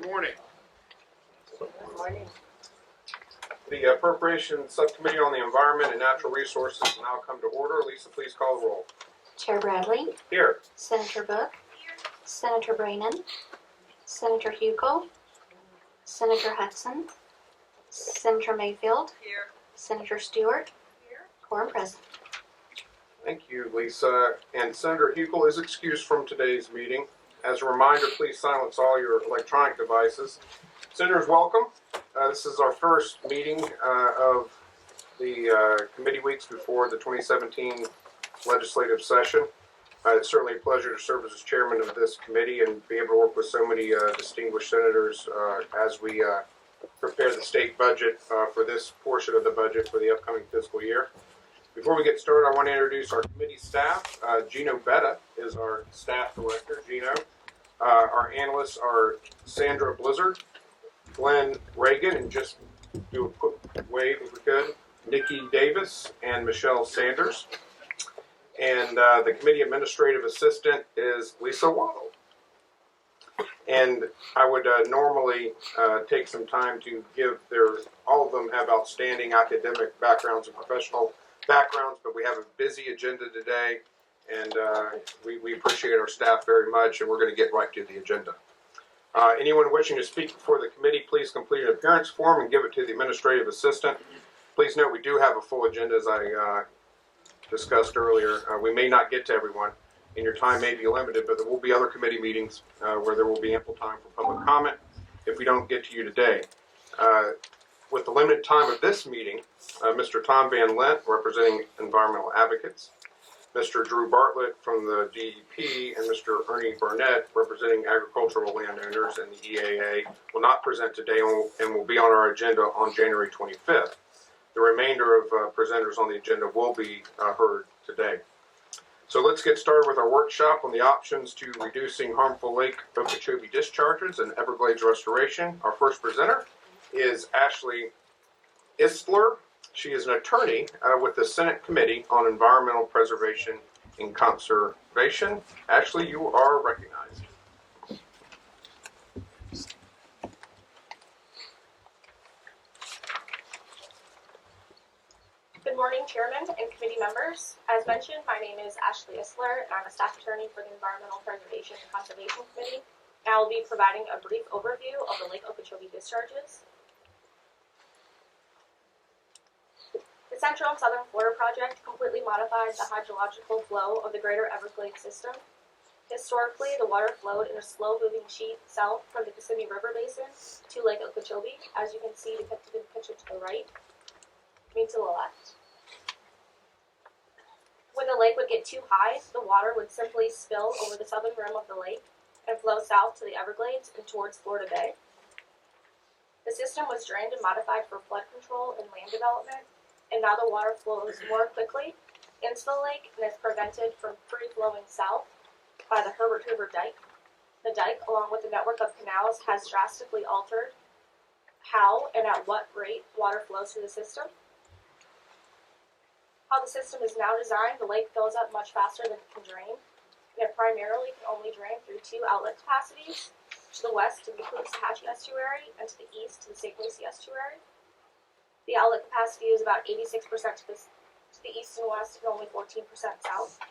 morning. Good morning. The Appropriations Subcommittee on the Environment and Natural Resources will now come to order. Lisa, please call the roll. Chair Bradley, Here. Senator Book, Senator Brannan, Senator Hugo, Senator Hudson, Senator Mayfield, Here. Senator Stewart, quorum present. Thank you, Lisa. And Senator Hugel is excused from today's meeting. As a reminder, please silence all your electronic devices. Senators, welcome. This is our first meeting of the committee weeks before the 2017 legislative session. It's certainly a pleasure to serve as chairman of this committee and be able to work with so many distinguished senators as we prepare the state budget for this portion of the budget for the upcoming fiscal year. Before we get started, I want to introduce our committee staff. Gino Betta is our staff director. Gino. Our analysts are Sandra Blizzard, Glenn Reagan, and just do a quick wave if we could, Nikki Davis, and Michelle Sanders. And the committee administrative assistant is Lisa Waddle. And I would normally take some time to give all of them have outstanding academic backgrounds and professional backgrounds, but we have a busy agenda today, and we appreciate our staff very much, and we're going to get right to the agenda. Anyone wishing to speak before the committee, please complete an appearance form and give it to the administrative assistant. Please note we do have a full agenda, as I discussed earlier. We may not get to everyone, and your time may be limited, but there will be other committee meetings where there will be ample time for public comment if we don't get to you today. With the limited time of this meeting, Mr. Tom Van Lent, representing Environmental Advocates, Mr. Drew Bartlett from the DEP, and Mr. Ernie Burnett, representing agricultural landowners and the EAA, will not present today and will be on our agenda on January 25th. The remainder of presenters on the agenda will be heard today. So let's get started with our workshop on the options to reducing harmful Lake Okeechobee discharges and Everglades restoration. Our first presenter is Ashley Isler. She is an attorney with the Senate Committee on Environmental Preservation and Conservation. Ashley, you are recognized. Good morning, Chairman and committee members. As mentioned, my name is Ashley Isler, and I'm a staff attorney for the Environmental Preservation and Conservation Committee. And I will be providing a brief overview of the Lake Okeechobee discharges. The Central and Southern Florida Project completely modified the hydrological flow of the greater Everglades system. Historically, the water flowed in a slow-moving sheet south from the Lucie River basin to Lake Okeechobee, as you can see depicted in the picture to the right, to the left. When the lake would get too high, the water would simply spill over the southern rim of the lake and flow south to the Everglades and towards Florida Bay. The system was drained and modified for flood control and land development, and now the water flows more quickly into the lake and is prevented from free-flowing south by the Herbert Hoover Dike. The dike, along with the network of canals, has drastically altered how and at what rate water flows through the system. How the system is now designed, the lake fills up much faster than it can drain, and it primarily can only drain through two outlet capacities, to the west to the Caloosahatchee estuary and to the east to the St. Lucie estuary. The outlet capacity is about 86% to the east and west and only 14% south.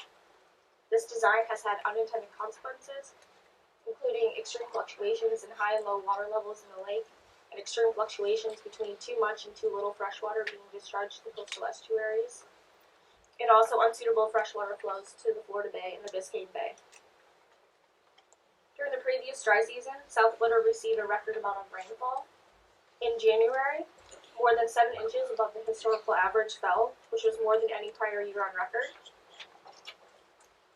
This design has had unintended consequences, including extreme fluctuations in high and low water levels in the lake, and extreme fluctuations between too much and too little freshwater being discharged to the coastal estuaries, and also unsuitable freshwater flows to the Florida Bay and the Biscayne Bay. During the previous dry season, South Florida received a record amount of rainfall. In January, more than 7 inches above the historical average fell, which was more than any prior year on record.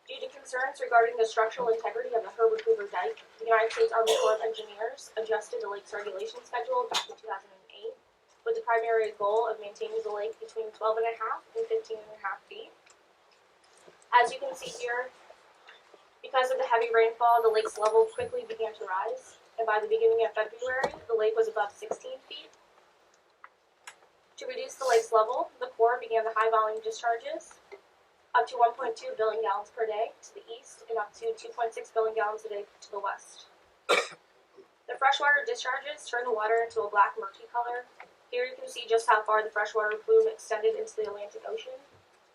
Due to concerns regarding the structural integrity of the Herbert Hoover Dike, the United States Army Corps of Engineers adjusted the lake's regulation schedule back in 2008, with the primary goal of maintaining the lake between 12.5 and 15.5 feet. As you can see here, because of the heavy rainfall, the lake's level quickly began to rise, and by the beginning of February, the lake was above 16 feet. To reduce the lake's level, the Corps began the high-volume discharges, up to 1.2 billion gallons per day to the east and up to 2.6 billion gallons a day to the west. The freshwater discharges turn the water into a black murky color. Here you can see just how far the freshwater plume extended into the Atlantic Ocean.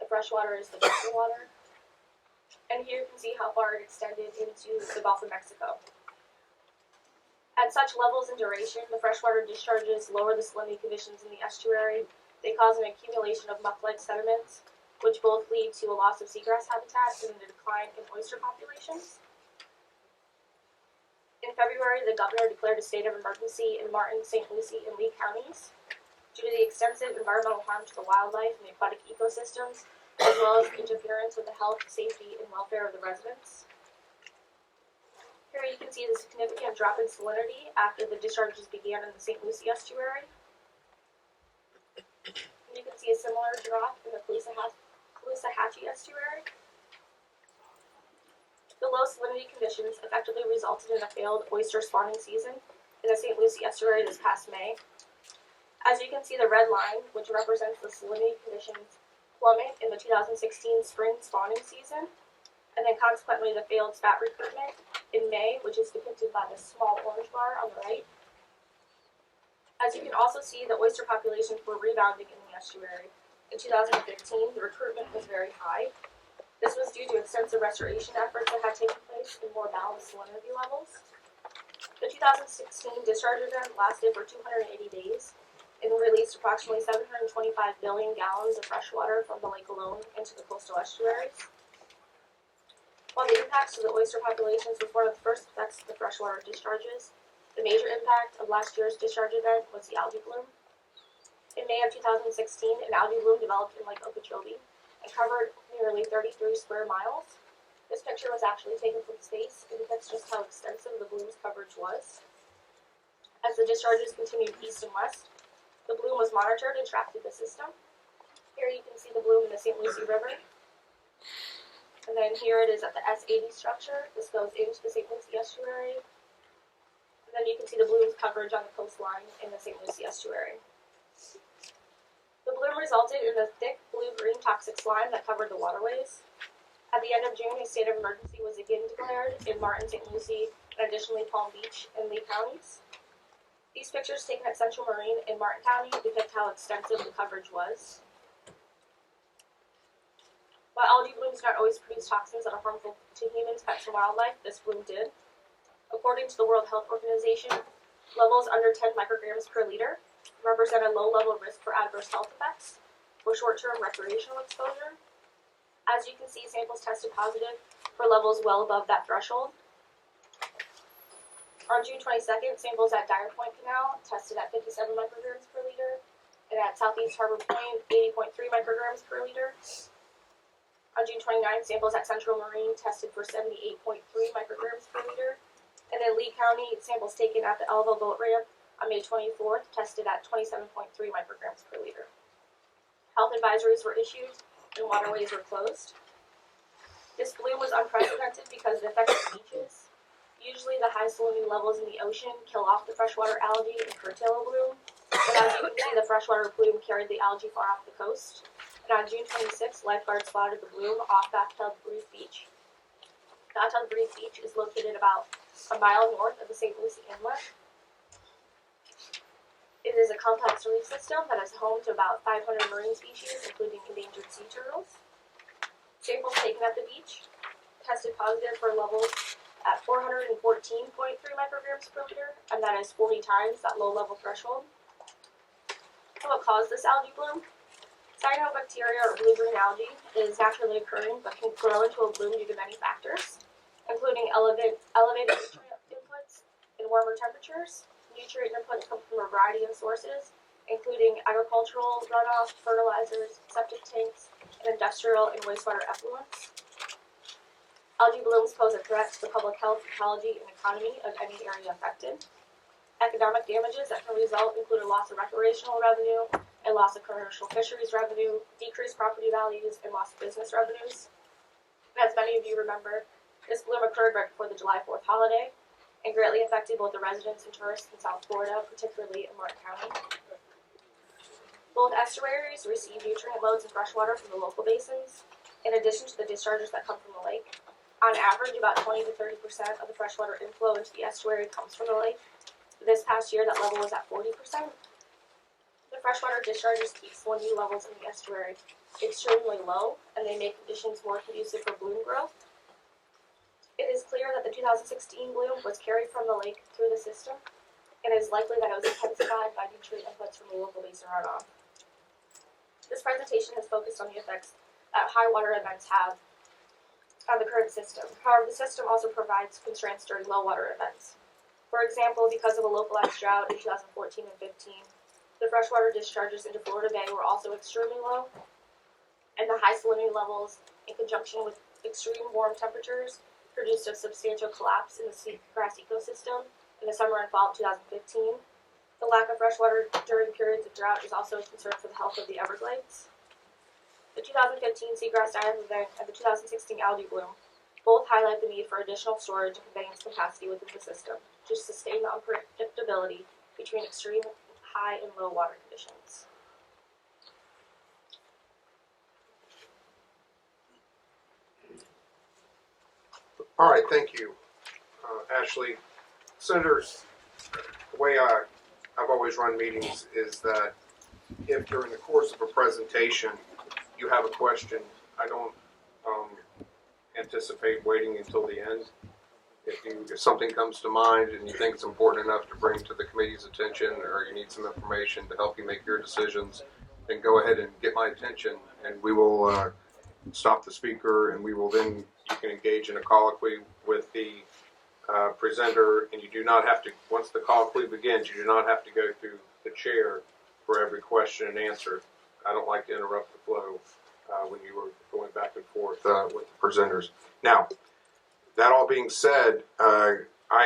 The freshwater is the deeper water. And here you can see how far it extended into the Gulf of Mexico. At such levels and duration, the freshwater discharges lower the salinity conditions in the estuary. They cause an accumulation of muck-like sediments, which both lead to a loss of seagrass habitat and a decline in oyster populations. In February, the governor declared a state of emergency in Martin, St. Lucie, and Lee counties due to the extensive environmental harm to the wildlife and the aquatic ecosystems, as well as interference with the health, safety, and welfare of the residents. Here you can see the significant drop in salinity after the discharges began in the St. Lucie estuary. And you can see a similar drop in the Caloosahatchee estuary. The low salinity conditions effectively resulted in a failed oyster spawning season in the St. Lucie estuary this past May. As you can see, the red line, which represents the salinity conditions, plummet in the 2016 spring spawning season, and then consequently the failed spat recruitment in May, which is depicted by the small orange bar on the right. As you can also see, the oyster populations were rebounding in the estuary. In 2015, the recruitment was very high. This was due to extensive restoration efforts that had taken place and more balanced salinity levels. The 2016 discharge event lasted for 280 days and released approximately 725 billion gallons of fresh water from the lake alone into the coastal estuaries. While the impacts to the oyster populations was one of the first effects of the freshwater discharges, the major impact of last year's discharge event was the algae bloom. In May of 2016, an algae bloom developed in Lake Okeechobee and covered nearly 33 square miles. This picture was actually taken from space and depicts just how extensive the bloom's coverage was. As the discharges continued east and west, the bloom was monitored and tracked through the system. Here you can see the bloom in the St. Lucie River. And then here it is at the S80 structure. This goes into the St. Lucie estuary. And then you can see the bloom's coverage on the coastline in the St. Lucie estuary. The bloom resulted in a thick blue-green toxic slime that covered the waterways. At the end of June, a state of emergency was again declared in Martin, St. Lucie, and additionally Palm Beach and Lee counties. These pictures taken at Central Marine in Martin County depict how extensive the coverage was. While algae blooms do not always produce toxins that are harmful to humans, pets, and wildlife, this bloom did. According to the World Health Organization, levels under 10 micrograms per liter represent a low-level risk for adverse health effects for short-term recreational exposure. As you can see, samples tested positive for levels well above that threshold. On June 22nd, samples at Dyer Point Canal tested at 57 micrograms per liter, and at Southeast Harbor Point, 80.3 micrograms per liter. On June 29th, samples at Central Marine tested for 78.3 micrograms per liter. And in Lee County, samples taken at the Elva boat ramp on May 24th tested at 27.3 micrograms per liter. Health advisories were issued and waterways were closed. This bloom was unprecedented because it affected beaches. Usually the high salinity levels in the ocean kill off the freshwater algae and curtail a bloom. But as you can see, the freshwater plume carried the algae far off the coast. And on June 26th, lifeguards spotted the bloom off Bathtub Reef Beach. Bathtub Reef Beach is located about a mile north of the St. Lucie Inlet. It is a complex reef system that is home to about 500 marine species, including endangered sea turtles. Samples taken at the beach tested positive for levels at 414.3 micrograms per liter, and that is 40 times that low-level threshold. So what caused this algae bloom? Cyanobacteria, or blue-green algae, is naturally occurring but can grow into a bloom due to many factors, including elevated nutrient inputs and warmer temperatures. Nutrient inputs come from a variety of sources, including agricultural runoff, fertilizers, septic tanks, and industrial and wastewater effluents. Algae blooms pose a threat to the public health, ecology, and economy of any area affected. Economic damages that can result include a loss of recreational revenue, a loss of commercial fisheries revenue, decreased property values, and loss of business revenues. And as many of you remember, this bloom occurred right before the July 4th holiday and greatly affected both the residents and tourists in South Florida, particularly in Martin County. Both estuaries receive nutrient loads of freshwater from the local basins, in addition to the discharges that come from the lake. On average, about 20 to 30% of the freshwater inflow into the estuary comes from the lake, This past year, that level was at 40%. The freshwater discharges keep salinity levels in the estuary extremely low, and they make conditions more conducive for bloom growth. It is clear that the 2016 bloom was carried from the lake through the system, and it is likely that it was intensified by nutrient inputs from local basin runoff. This presentation has focused on the effects that high water events have on the current system. However, the system also provides constraints during low water events. For example, because of a localized drought in 2014 and 15, the freshwater discharges into Florida Bay were also extremely low, and the high salinity levels, in conjunction with extreme warm temperatures, produced a substantial collapse in the seagrass ecosystem in the summer and fall of 2015. The lack of fresh water during periods of drought is also a concern for the health of the Everglades. The 2015 seagrass dive event and the 2016 algae bloom both highlight the need for additional storage and conveyance capacity within the system to sustain the unpredictability between extreme high and low water conditions. All right, thank you, Ashley. Senators, the way I've always run meetings is that if during the course of a presentation you have a question, I don't anticipate waiting until the end. If something comes to mind and you think it's important enough to bring to the committee's attention, or you need some information to help you make your decisions, then go ahead and get my attention, and we will stop the speaker, and we will then, you can engage in a colloquy with the presenter, and you do not have to, once the colloquy begins, you do not have to go through the chair for every question and answer. I don't like to interrupt the flow when you are going back and forth with the presenters. Now, that all being said, I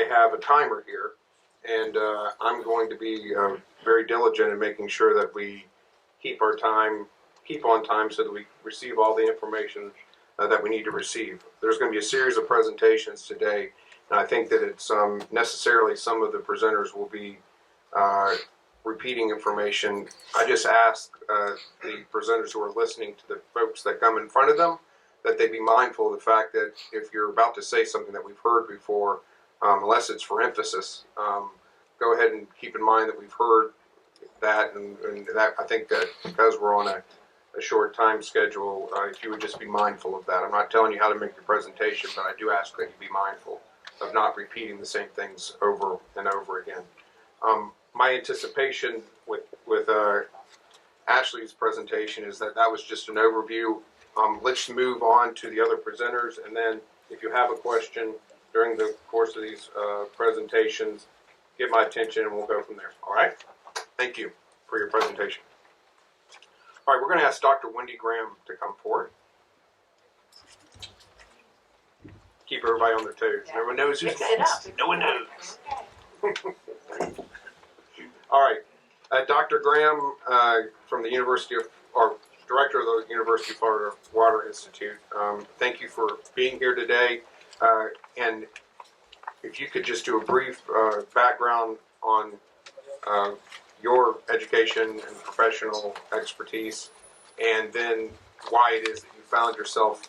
have a timer here, and I'm going to be very diligent in making sure that we keep on time so that we receive all the information that we need to receive. There's going to be a series of presentations today, and I think that it's necessarily some of the presenters will be repeating information. I just ask the presenters who are listening to the folks that come in front of them that they be mindful of the fact that if you're about to say something that we've heard before, unless it's for emphasis, go ahead and keep in mind that we've heard that, and that I think that because we're on a short time schedule, if you would just be mindful of that. I'm not telling you how to make your presentation, but I do ask that you be mindful of not repeating the same things over and over again. My anticipation with Ashley's presentation is that was just an overview. Let's move on to the other presenters, and then if you have a question during the course of these presentations, get my attention and we'll go from there. All right? Thank you for your presentation. All right, we're going to ask Dr. Wendy Graham to come forward. Keep everybody on their toes. Yeah. Everyone knows who's next. No one knows. Okay. All right. Dr. Graham from the University of, or Director of the University of Florida Water Institute, thank you for being here today. And if you could just do a brief background on your education and professional expertise, and then why it is that you found yourself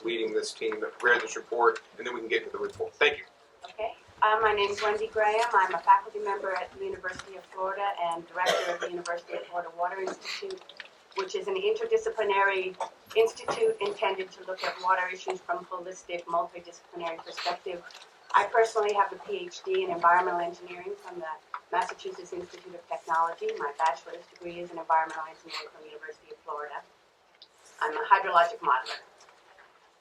leading this team that prepared this report, and then we can get to the report. Thank you. Okay. My name is Wendy Graham. I'm a faculty member at the University of Florida and director of the University of Florida Water Institute, which is an interdisciplinary institute intended to look at water issues from a holistic, multidisciplinary perspective. I personally have a PhD in environmental engineering from the Massachusetts Institute of Technology. My bachelor's degree is in environmental engineering from the University of Florida. I'm a hydrologic modeler.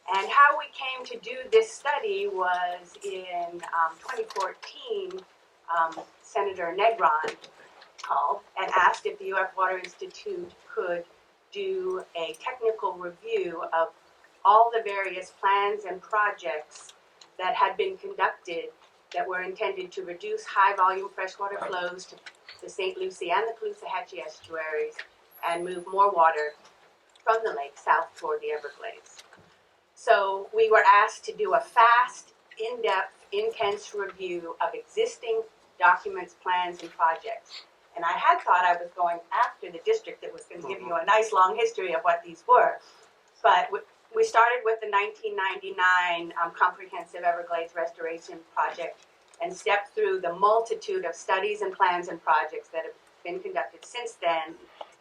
And how we came to do this study was in 2014, Senator Negron called and asked if the UF Water Institute could do a technical review of all the various plans and projects that had been conducted that were intended to reduce high-volume freshwater flows to the St. Lucie and the Caloosahatchee estuaries and move more water from the lake south toward the Everglades. So we were asked to do a fast, in-depth, intense review of existing documents, plans, and projects. And I had thought I was going after the district that was going to give you a nice long history of what these were. But we started with the 1999 Comprehensive Everglades Restoration Project and step through the multitude of studies and plans and projects that have been conducted since then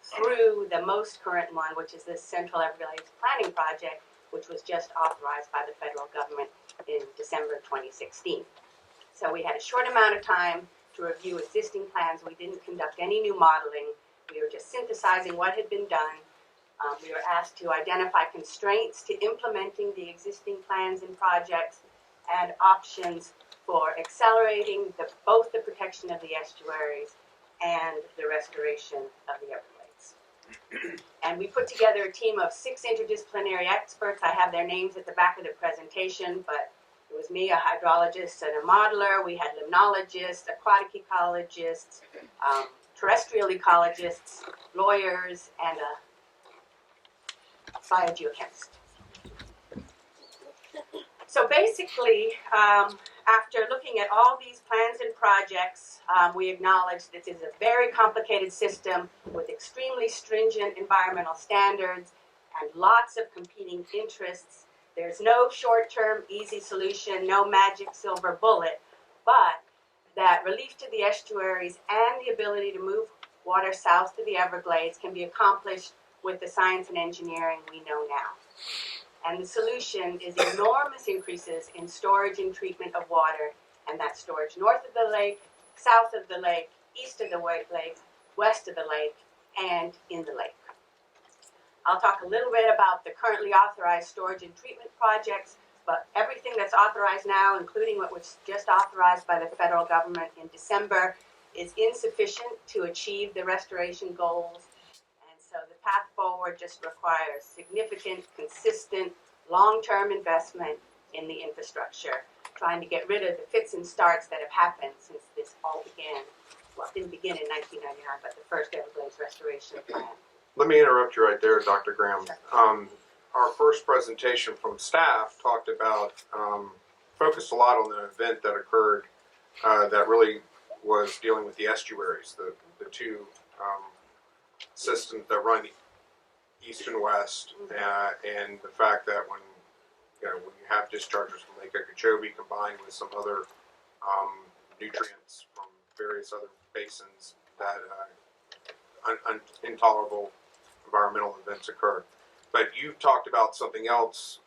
through the most current one, which is this Central Everglades Planning Project, which was just authorized by the federal government in December 2016. So we had a short amount of time to review existing plans. We didn't conduct any new modeling. We were just synthesizing what had been done. We were asked to identify constraints to implementing the existing plans and projects and options for accelerating both the protection of the estuaries and the restoration of the Everglades. And we put together a team of 6 interdisciplinary experts. I have their names at the back of the presentation, but it was me, a hydrologist, and a modeler. We had limnologists, aquatic ecologists, terrestrial ecologists, lawyers, and a biogeochemist. So basically, after looking at all these plans and projects, we acknowledge this is a very complicated system with extremely stringent environmental standards and lots of competing interests. There's no short-term, easy solution, no magic silver bullet, but that relief to the estuaries and the ability to move water south to the Everglades can be accomplished with the science and engineering we know now. And the solution is enormous increases in storage and treatment of water, and that storage north of the lake, south of the lake, east of the lake, west of the lake, and in the lake. I'll talk a little bit about the currently authorized storage and treatment projects, but everything that's authorized now, including what was just authorized by the federal government in December, is insufficient to achieve the restoration goals. And so the path forward just requires significant, consistent, long-term investment in the infrastructure, trying to get rid of the fits and starts that have happened since this all began. Well, it didn't begin in 1999, but the first Everglades restoration plan. Let me interrupt you right there, Dr. Graham. Our first presentation from staff talked about, focused a lot on the event that occurred that really was dealing with the estuaries, the two systems that run east and west, and the fact that when you have discharges from Lake Okeechobee combined with some other nutrients from various other basins, that intolerable environmental events occur. But you talked about something else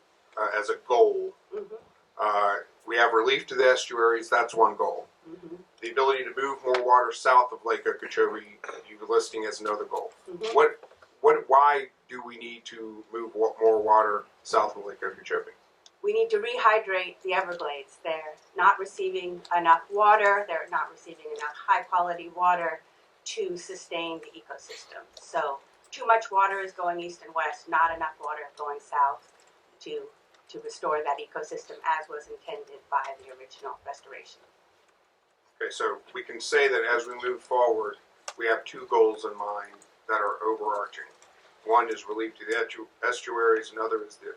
as a goal. Mm-hmm. We have relief to the estuaries, that's one goal. Mm-hmm. The ability to move more water south of Lake Okeechobee, you're listing as another goal. Mm-hmm. Why do we need to move more water south of Lake Okeechobee? We need to rehydrate the Everglades. They're not receiving enough water. They're not receiving enough high-quality water to sustain the ecosystem. So too much water is going east and west, not enough water going south to restore that ecosystem as was intended by the original restoration. Okay, so we can say that as we move forward, we have two goals in mind that are overarching. One is relief to the estuaries, another is the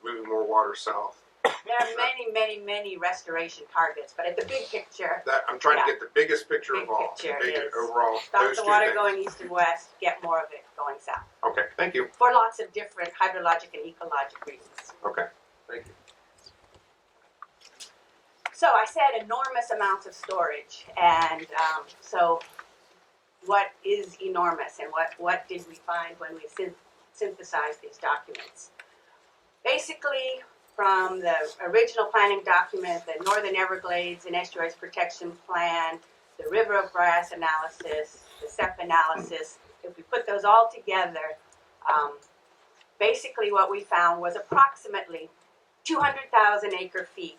moving more water south. There are many, many, many restoration targets, but at the big picture, That I'm trying to get the biggest picture Big of all. picture The big is overall. stop Those the two water things. going east and west, get more of it going south. Okay, thank you. For lots of different hydrologic and ecologic reasons. Okay, thank you. So I said enormous amounts of storage, and so what is enormous, and what did we find when we synthesized these documents? Basically, from the original planning document, the Northern Everglades and Estuaries Protection Plan, the River of Grass analysis, the SEP analysis, if we put those all together, basically what we found was approximately 200,000 acre-feet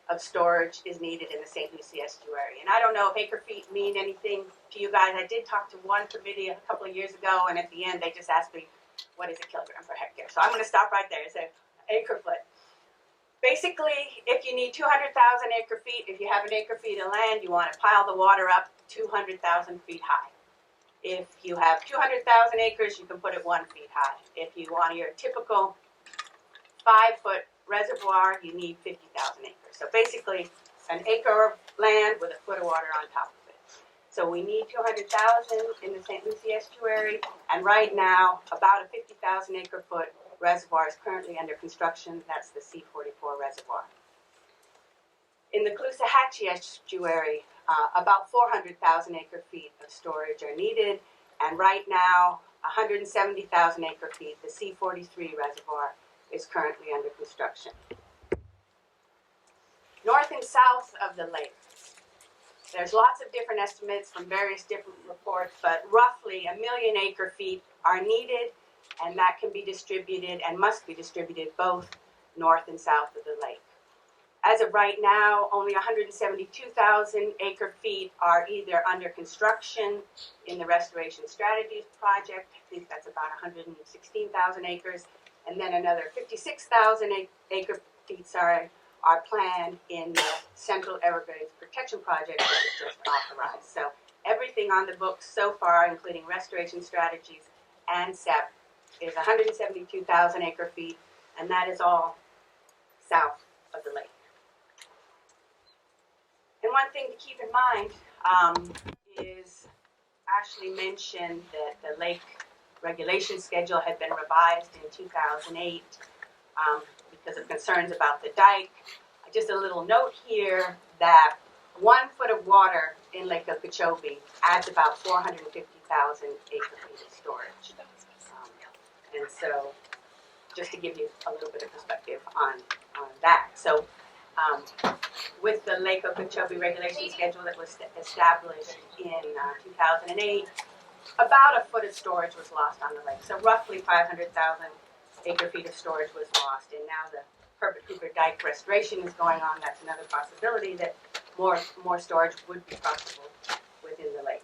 of storage is needed in the St. Lucie estuary. And I don't know if acre-feet mean anything to you guys. I did talk to one committee a couple of years ago, and at the end they just asked me, what is a kilogram per hectare? So I'm going to stop right there and say acre-foot. Basically, if you need 200,000 acre-feet, if you have an acre-feet of land, you want to pile the water up 200,000 feet high. If you have 200,000 acres, you can put it 1 foot high. If you want your typical 5-foot reservoir, you need 50,000 acres. So basically, an acre of land with a foot of water on top of it. So we need 200,000 in the St. Lucie estuary, and right now, about a 50,000 acre foot reservoir is currently under construction. That's the C44 reservoir. In the Caloosahatchee estuary, about 400,000 acre feet of storage are needed, and right now, 170,000 acre feet, the C43 reservoir, is currently under construction. North and south of the lake, there's lots of different estimates from various different reports, but roughly 1 million acre feet are needed, and that can be distributed and must be distributed both north and south of the lake. As of right now, only 172,000 acre feet are either under construction in the Restoration Strategies project. I think that's about 116,000 acres, and then another 56,000 acre feet, are planned in the Central Everglades Protection Project that was just authorized. So everything on the books so far, including Restoration Strategies and SEP, is 172,000 acre feet, and that is all south of the lake. And one thing to keep in mind is Ashley mentioned that the lake regulation schedule had been revised in 2008 because of concerns about the dike. Just a little note here that 1 foot of water in Lake Okeechobee adds about 450,000 acre feet of storage. And so just to give you a little bit of perspective on that. So with the Lake Okeechobee regulation schedule that was established in 2008, about 1 foot of storage was lost on the lake. So roughly 500,000 acre feet of storage was lost, and now the Herbert Hoover Dike restoration is going on. That's another possibility that more storage would be possible within the lake.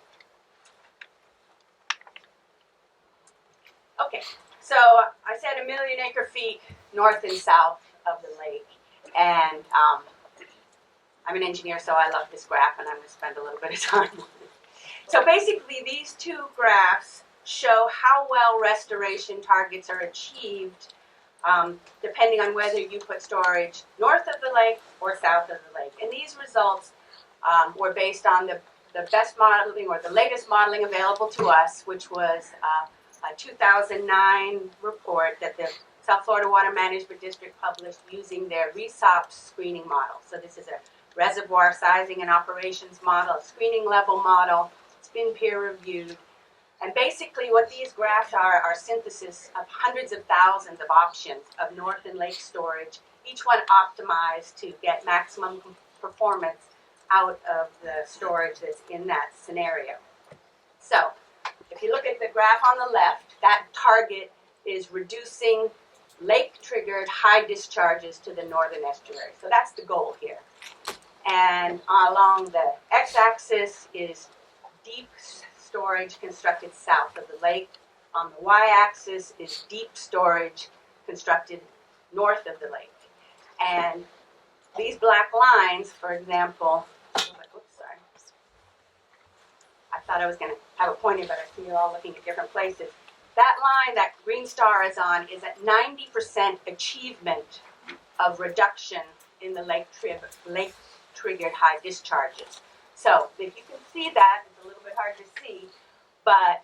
Okay, so I said 1 million acre feet north and south of the lake, and I'm an engineer, so I love this graph, and I'm going to spend a little bit of time on it. So basically, these two graphs show how well restoration targets are achieved depending on whether you put storage north of the lake or south of the lake. And these results were based on the best modeling or the latest modeling available to us, which was a 2009 report that the South Florida Water Management District published using their RESOP screening model. So this is a reservoir sizing and operations model, a screening level model. It's been peer reviewed. And basically what these graphs are synthesis of hundreds of thousands of options of north and lake storage, each one optimized to get maximum performance out of the storage that's in that scenario. So if you look at the graph on the left, that target is reducing lake-triggered high discharges to the northern estuary. So that's the goal here. And along the x-axis is deep storage constructed south of the lake. On the y-axis is deep storage constructed north of the lake. And these black lines, for example, oops, sorry. I thought I was going to have a pointer, but I see you're all looking at different places. That line that green star is on is at 90% achievement of reduction in the lake-triggered high discharges. So if you can see that, it's a little bit hard to see, but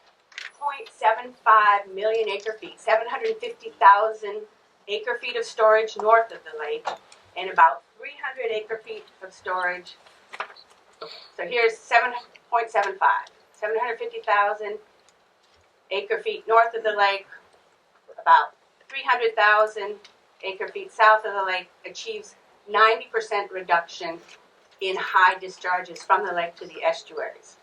0.75 million acre feet, 750,000 acre feet of storage north of the lake, and about 300 acre feet of storage. So here's 7.75, 750,000 acre feet north of the lake, about 300,000 acre feet south of the lake, achieves 90% reduction in high discharges from the lake to the estuaries.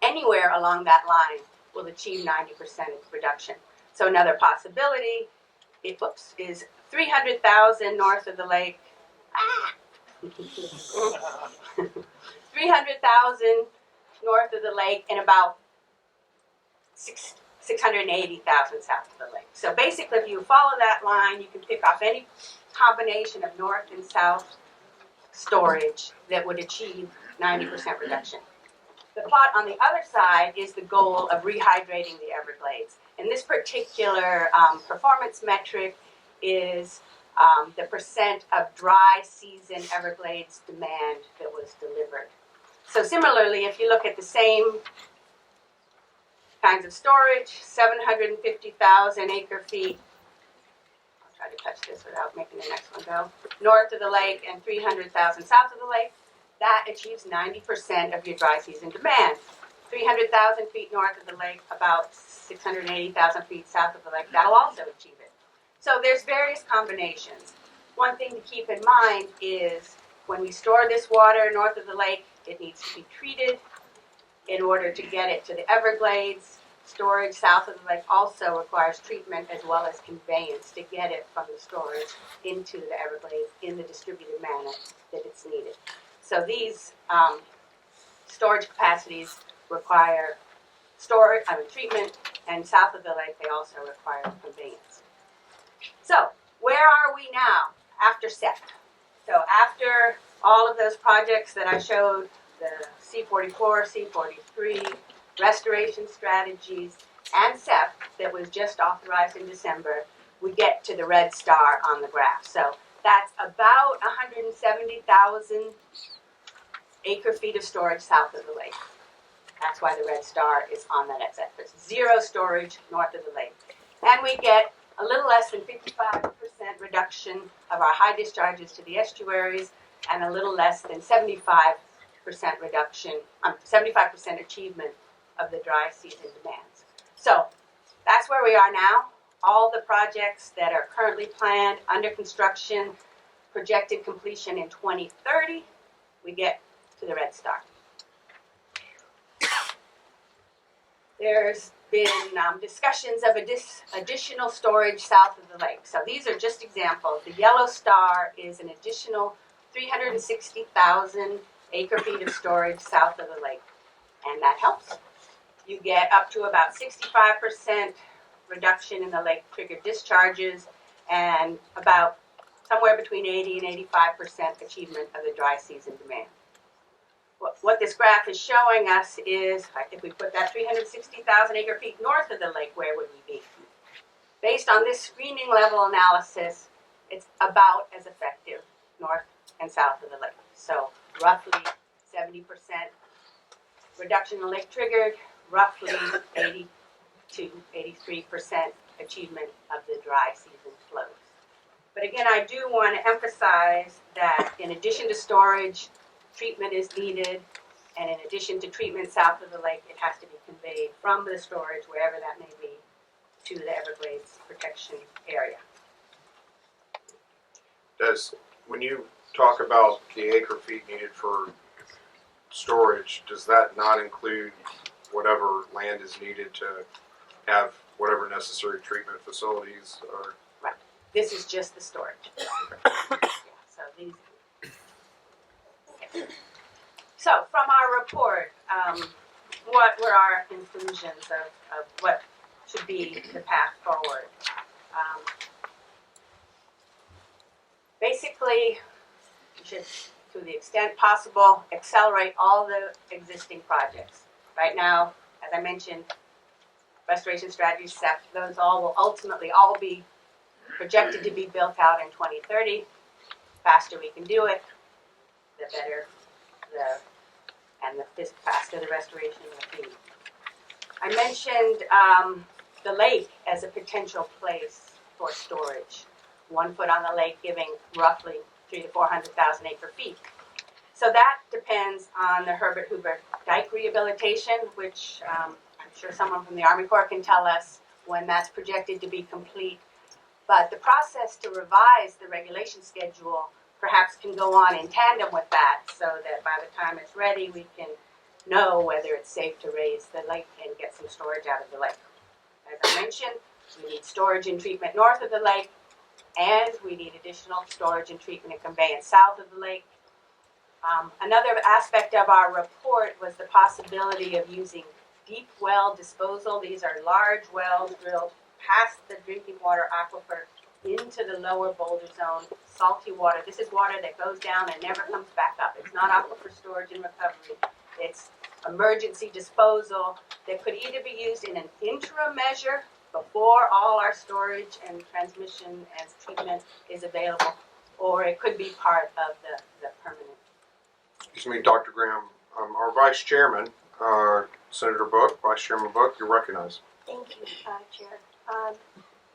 Anywhere along that line will achieve 90% reduction. So another possibility is 300,000 north of the lake. 300,000 north of the lake and about 680,000 south of the lake. So basically, if you follow that line, you can pick off any combination of north and south storage that would achieve 90% reduction. The plot on the other side is the goal of rehydrating the Everglades. And this particular performance metric is the percent of dry season Everglades demand that was delivered. So similarly, if you look at the same kinds of storage, 750,000 acre feet, try to touch this without making the next one go. North of the lake and 300,000 south of the lake. That achieves 90% of your dry season demand. 300,000 feet north of the lake, about 680,000 feet south of the lake, that'll also achieve it. So there's various combinations. One thing to keep in mind is when we store this water north of the lake, it needs to be treated in order to get it to the Everglades. Storage south of the lake also requires treatment as well as conveyance to get it from the storage into the Everglades in the distributed manner that it's needed. So these storage capacities require treatment, and south of the lake they also require conveyance. So where are we now after SEP? So after all of those projects that I showed, the C44, C43, restoration strategies, and SEP that was just authorized in December, we get to the red star on the graph. So that's about 170,000 acre-feet of storage south of the lake. That's why the red star is on that set. There's zero storage north of the lake. And we get a little less than 55% reduction of our high discharges to the estuaries and a little less than 75% reduction, 75% achievement of the dry season demands. So that's where we are now. All the projects that are currently planned, under construction, projected completion in 2030, we get to the red star. There's been discussions of additional storage south of the lake. So these are just examples. The yellow star is an additional 360,000 acre-feet of storage south of the lake, and that helps. You get up to about 65% reduction in the lake-triggered discharges and about somewhere between 80 and 85% achievement of the dry season demand. What this graph is showing us is, if we put that 360,000 acre-feet north of the lake, where would we be? Based on this screening level analysis, it's about as effective north and south of the lake. So roughly 70% reduction in lake triggered, roughly 80 to 83% achievement of the dry season flows. But again, I do want to emphasize that in addition to storage, treatment is needed, and in addition to treatment south of the lake, it has to be conveyed from the storage, wherever that may be, to the Everglades protection area. When you talk about the acre feet needed for storage, does that not include whatever land is needed to have whatever necessary treatment facilities are? Right. This is just the storage. Yeah, so these. Okay. So from our report, what were our conclusions of what should be the path forward? Basically, we should, to the extent possible, accelerate all the existing projects. Right now, as I mentioned, restoration strategies, SEP, those all will ultimately all be projected to be built out in 2030. Faster we can do it, the better the faster the restoration will be. I mentioned the lake as a potential place for storage. 1 foot on the lake giving roughly 300,000 to 400,000 acre feet. So that depends on the Herbert Hoover dike rehabilitation, which I'm sure someone from the Army Corps can tell us when that's projected to be complete. But the process to revise the regulation schedule perhaps can go on in tandem with that, so that by the time it's ready, we can know whether it's safe to raise the lake and get some storage out of the lake. As I mentioned, we need storage and treatment north of the lake, and we need additional storage and treatment and conveyance south of the lake. Another aspect of our report was the possibility of using deep well disposal. These are large wells drilled past the drinking water aquifer into the lower boulder zone, salty water. This is water that goes down and never comes back up. It's not aquifer storage and recovery. It's emergency disposal that could either be used in an interim measure before all our storage and transmission and treatment is available, or it could be part of the permanent. Excuse me, Dr. Graham, our Vice Chairman, Senator Book, Vice Chairman Book, you're recognized. Thank you, Chair.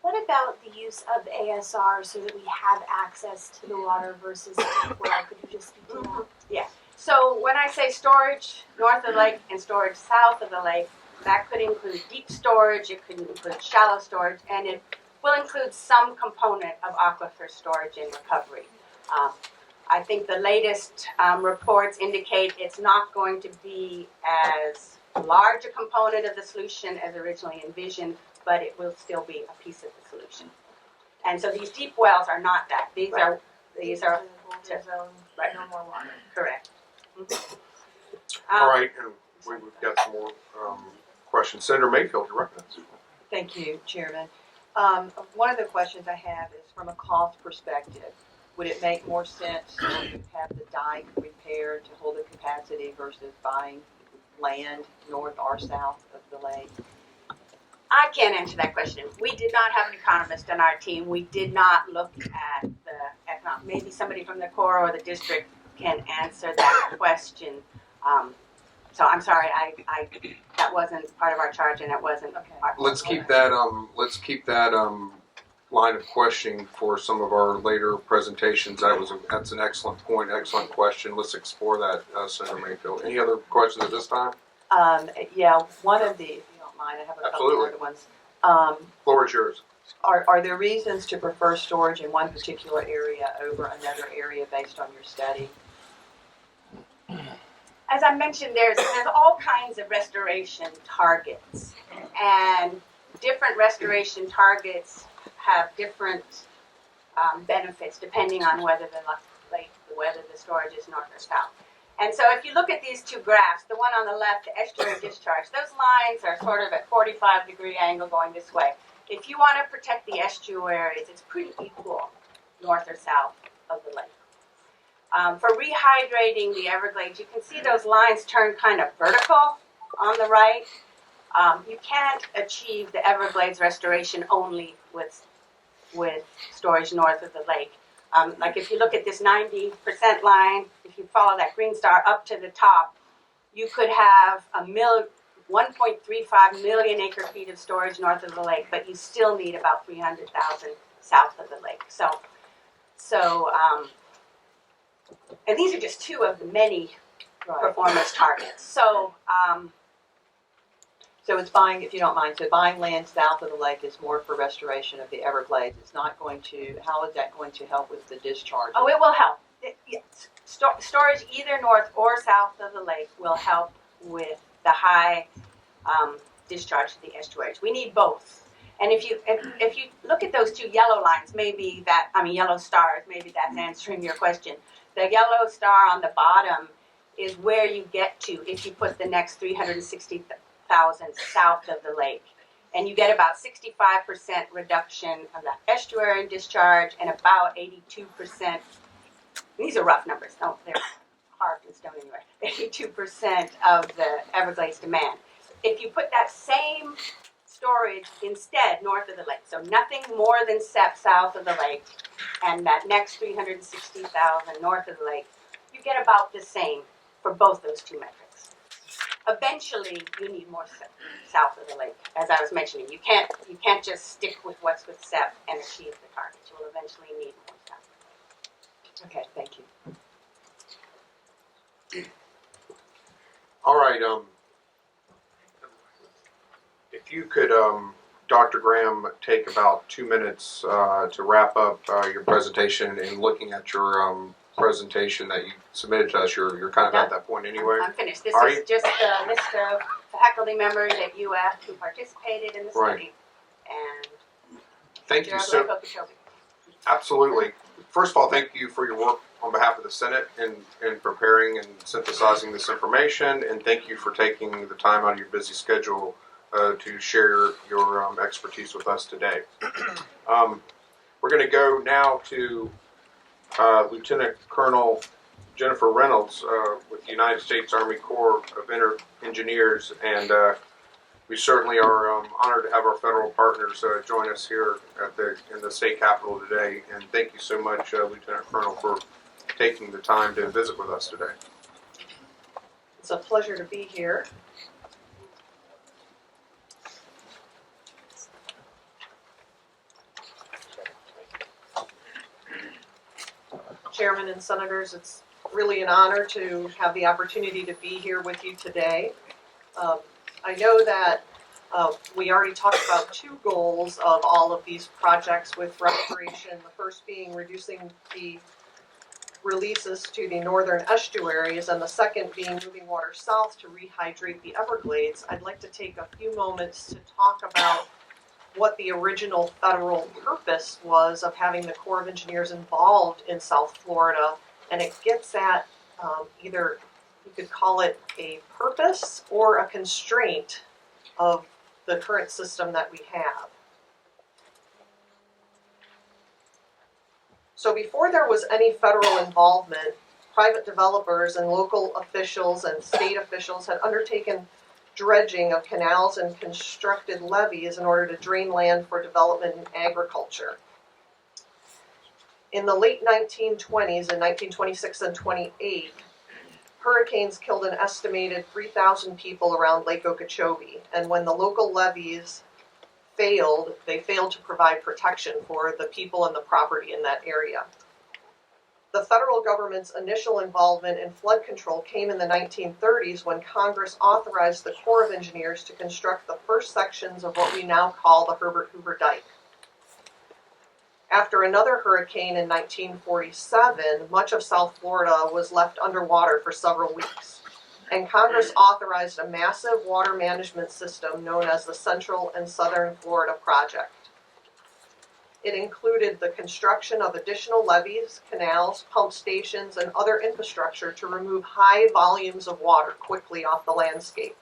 What about the use of ASR so that we have access to the water versus deep well? Could you just speak to that? So when I say storage north of the lake and storage south of the lake, that could include deep storage, it could include shallow storage, and it will include some component of aquifer storage and recovery. I think the latest reports indicate it's not going to be as large a component of the solution as originally envisioned, but it will still be a piece of the solution. And so these deep wells are not that. These are Zone, right. no more water. Correct. All right, and we've got some more questions. Senator Mayfield, you're recognized. Thank you, Chairman. One of the questions I have is from a cost perspective. Would it make more sense to have the dike repaired to hold the capacity versus buying land north or south of the lake? I can't answer that question. We did not have an economist on our team. We did not look at the economic. Maybe somebody from the Corps or the district can answer that question. So I'm sorry, I that wasn't part of our charge, and it wasn't. Okay. Let's keep that. Line of questioning for some of our later presentations. That's an excellent point, excellent question. Let's explore that, Senator Mayfield. Any other questions at this time? Yeah, one of the, if you don't mind, I have a couple Absolutely. other ones. Floor is yours. Are there reasons to prefer storage in one particular area over another area based on your study? As I mentioned, there's all kinds of restoration targets, and different restoration targets have different benefits depending on whether the storage is north or south. And so if you look at these two graphs, the one on the left, the estuary discharge, those lines are sort of at 45-degree angle going this way. If you want to protect the estuaries, it's pretty equal north or south of the lake. For rehydrating the Everglades, you can see those lines turn kind of vertical on the right. You can't achieve the Everglades restoration only with storage north of the lake. Like if you look at this 90% line, if you follow that green star up to the top, you could have 1.35 million acre feet of storage north of the lake, but you still need about 300,000 south of the lake. And these are just two of the many performance targets. So it's buying, if you don't mind, so buying land south of the lake is more for restoration of the Everglades. It's not going to, how is that going to help with the discharge? it will help. Storage either north or south of the lake will help with the high discharge to the estuaries. We need both. And if you look at those two yellow lines, yellow stars, maybe that's answering your question. The yellow star on the bottom is where you get to if you put the next 360,000 south of the lake. And you get about 65% reduction of the estuary discharge and about 82%. These are rough numbers. No, they're carved in stone anyway. 82% of the Everglades demand. If you put that same storage instead north of the lake, so nothing more than SEP south of the lake, and that next 360,000 north of the lake, you get about the same for both those two metrics. Eventually, you need more south of the lake. As I was mentioning, you can't just stick with what's with SEP and achieve the target. You will eventually need more south. Okay, thank you. All right. If you could, Dr. Graham, take about 2 minutes to wrap up your presentation and looking at your presentation that you submitted to us. You're kind of at that point anyway. I'm finished. This Are is you? just a list of faculty members at UF who participated in the Right. study. And Thank you Lake so Okeechobee. absolutely. First of all, thank you for your work on behalf of the Senate in preparing and synthesizing this information, and thank you for taking the time out of your busy schedule to share your expertise with us today. We're going to go now to Lieutenant Colonel Jennifer Reynolds with the United States Army Corps of Engineers, and we certainly are honored to have our federal partners join us here in the state capitol today. And thank you so much, Lieutenant Colonel, for taking the time to visit with us today. It's a pleasure to be here. Chairman and Senators. It's really an honor to have the opportunity to be here with you today. I know that we already talked about two goals of all of these projects with restoration. The first being reducing the releases to the northern estuaries, and the second being moving water south to rehydrate the Everglades. I'd like to take a few moments to talk about what the original federal purpose was of having the Corps of Engineers involved in South Florida, and it gets at either you could call it a purpose or a constraint of the current system that we have. So before there was any federal involvement, private developers and local officials and state officials had undertaken dredging of canals and constructed levees in order to drain land for development in agriculture. In the late 1920s, in 1926 and 28, hurricanes killed an estimated 3,000 people around Lake Okeechobee, and when the local levees failed, they failed to provide protection for the people and the property in that area. The federal government's initial involvement in flood control came in the 1930s when Congress authorized the Corps of Engineers to construct the first sections of what we now call the Herbert Hoover Dike. After another hurricane in 1947, much of South Florida was left underwater for several weeks, and Congress authorized a massive water management system known as the Central and Southern Florida Project. It included the construction of additional levees, canals, pump stations, and other infrastructure to remove high volumes of water quickly off the landscape.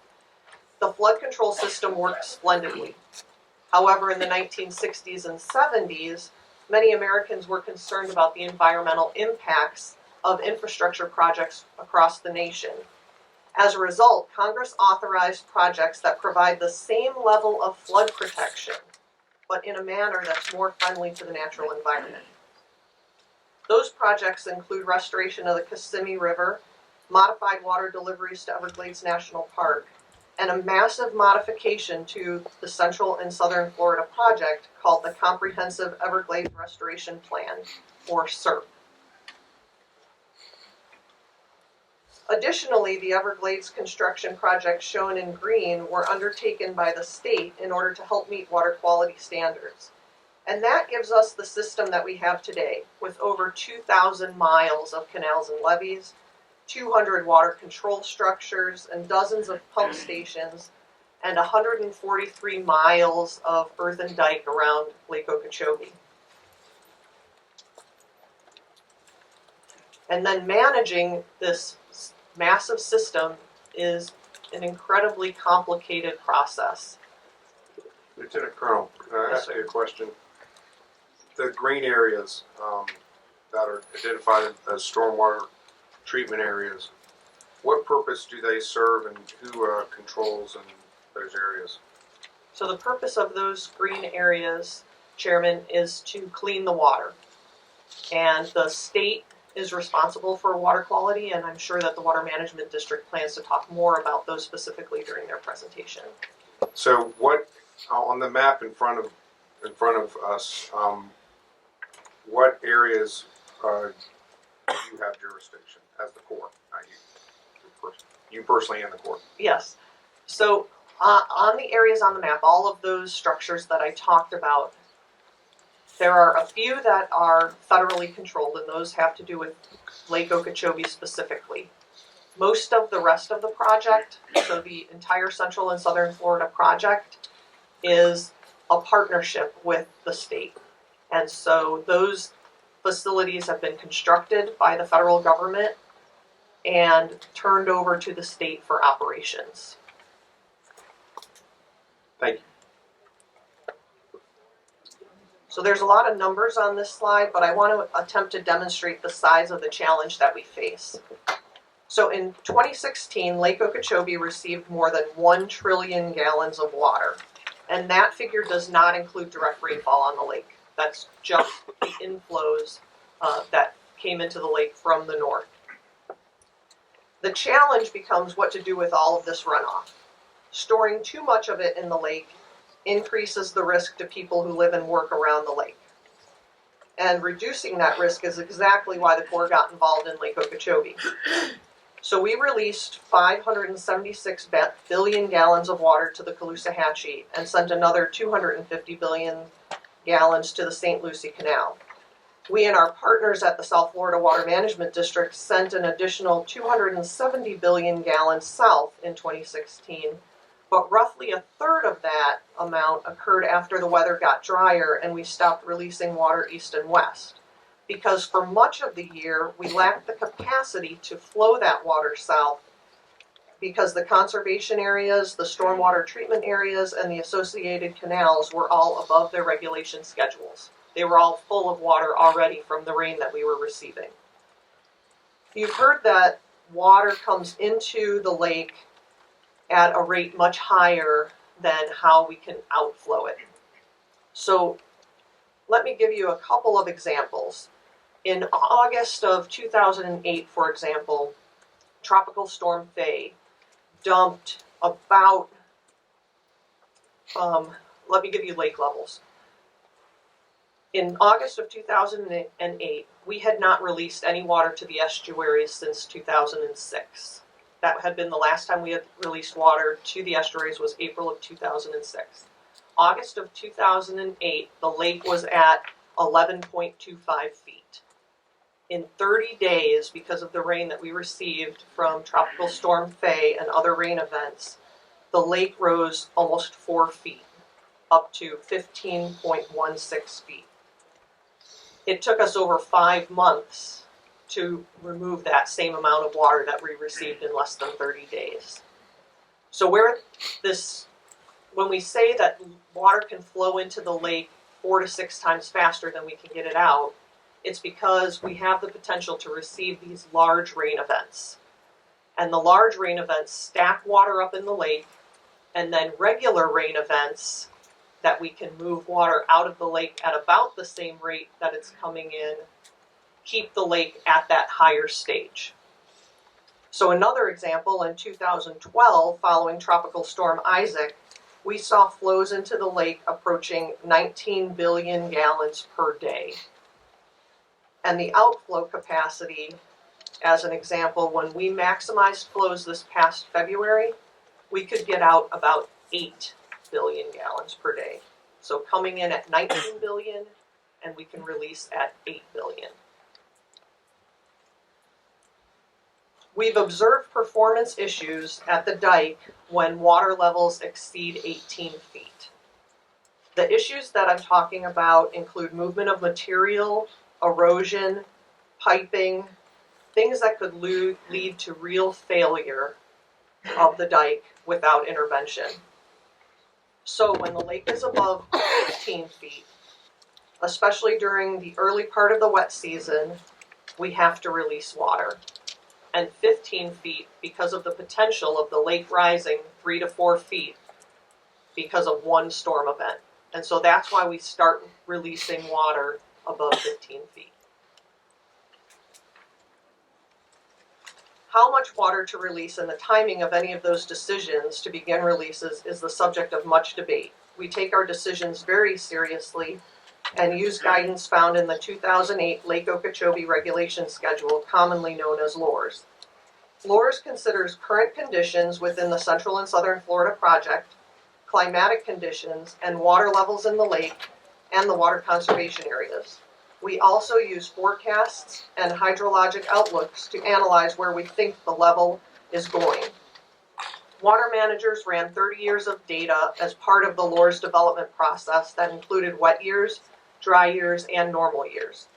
The flood control system worked splendidly. However, in the 1960s and 70s, many Americans were concerned about the environmental impacts of infrastructure projects across the nation. As a result, Congress authorized projects that provide the same level of flood protection, but in a manner that's more friendly to the natural environment. Those projects include restoration of the Kissimmee River, modified water deliveries to Everglades National Park, and a massive modification to the Central and Southern Florida Project called the Comprehensive Everglades Restoration Plan, or CERP. Additionally, the Everglades construction projects shown in green were undertaken by the state in order to help meet water quality standards. And that gives us the system that we have today, with over 2,000 miles of canals and levees, 200 water control structures, and dozens of pump stations, and 143 miles of earthen dike around Lake Okeechobee. And then managing this massive system is an incredibly complicated process. Lieutenant Colonel, can I ask you a question? The green areas that are identified as stormwater treatment areas, what purpose do they serve, and who controls in those areas? So the purpose of those green areas, Chairman, is to clean the water. And the state is responsible for water quality, and I'm sure that the Water Management District plans to talk more about those specifically during their presentation. So what, on the map in front of us, what areas do you have jurisdiction as the Corps? Not you personally and the Corps. Yes. So on the areas on the map, all of those structures that I talked about, there are a few that are federally controlled, and those have to do with Lake Okeechobee specifically. Most of the rest of the project, so the entire Central and Southern Florida project, is a partnership with the state. And so those facilities have been constructed by the federal government and turned over to the state for operations. Thank you. So there's a lot of numbers on this slide, but I want to attempt to demonstrate the size of the challenge that we face. So in 2016, Lake Okeechobee received more than 1 trillion gallons of water. And that figure does not include direct rainfall on the lake. That's just the inflows that came into the lake from the north. The challenge becomes what to do with all of this runoff. Storing too much of it in the lake increases the risk to people who live and work around the lake. And reducing that risk is exactly why the Corps got involved in Lake Okeechobee. So we released 576 billion gallons of water to the Caloosahatchee and sent another 250 billion gallons to the St. Lucie Canal. We and our partners at the South Florida Water Management District sent an additional 270 billion gallons south in 2016, but roughly a third of that amount occurred after the weather got drier and we stopped releasing water east and west. Because for much of the year, we lacked the capacity to flow that water south because the conservation areas, the stormwater treatment areas, and the associated canals were all above their regulation schedules. They were all full of water already from the rain that we were receiving. You've heard that water comes into the lake at a rate much higher than how we can outflow it. So let me give you a couple of examples. In August of 2008, for example, Tropical Storm Faye dumped about, let me give you lake levels. In August of 2008, we had not released any water to the estuaries since 2006. That had been the last time we had released water to the estuaries was April of 2006. August of 2008, the lake was at 11.25 feet. In 30 days, because of the rain that we received from Tropical Storm Faye and other rain events, the lake rose almost 4 feet, up to 15.16 feet. It took us over 5 months to remove that same amount of water that we received in less than 30 days. So when we say that water can flow into the lake 4 to 6 times faster than we can get it out, it's because we have the potential to receive these large rain events. And the large rain events stack water up in the lake, and then regular rain events that we can move water out of the lake at about the same rate that it's coming in, keep the lake at that higher stage. So another example, in 2012, following Tropical Storm Isaac, we saw flows into the lake approaching 19 billion gallons per day. And the outflow capacity, as an example, when we maximized flows this past February, we could get out about 8 billion gallons per day. So coming in at 19 billion, and we can release at 8 billion. We've observed performance issues at the dike when water levels exceed 18 feet. The issues that I'm talking about include movement of material, erosion, piping, things that could lead to real failure of the dike without intervention. So when the lake is above 15 feet, especially during the early part of the wet season, we have to release water. And 15 feet because of the potential of the lake rising 3 to 4 feet because of one storm event. And so that's why we start releasing water above 15 feet. How much water to release and the timing of any of those decisions to begin releases is the subject of much debate. We take our decisions very seriously and use guidance found in the 2008 Lake Okeechobee Regulation Schedule, commonly known as LORS. LORS considers current conditions within the Central and Southern Florida project, climatic conditions, and water levels in the lake and the water conservation areas. We also use forecasts and hydrologic outlooks to analyze where we think the level is going. Water managers ran 30 years of data as part of the LORS development process that included wet years, dry years, and normal years.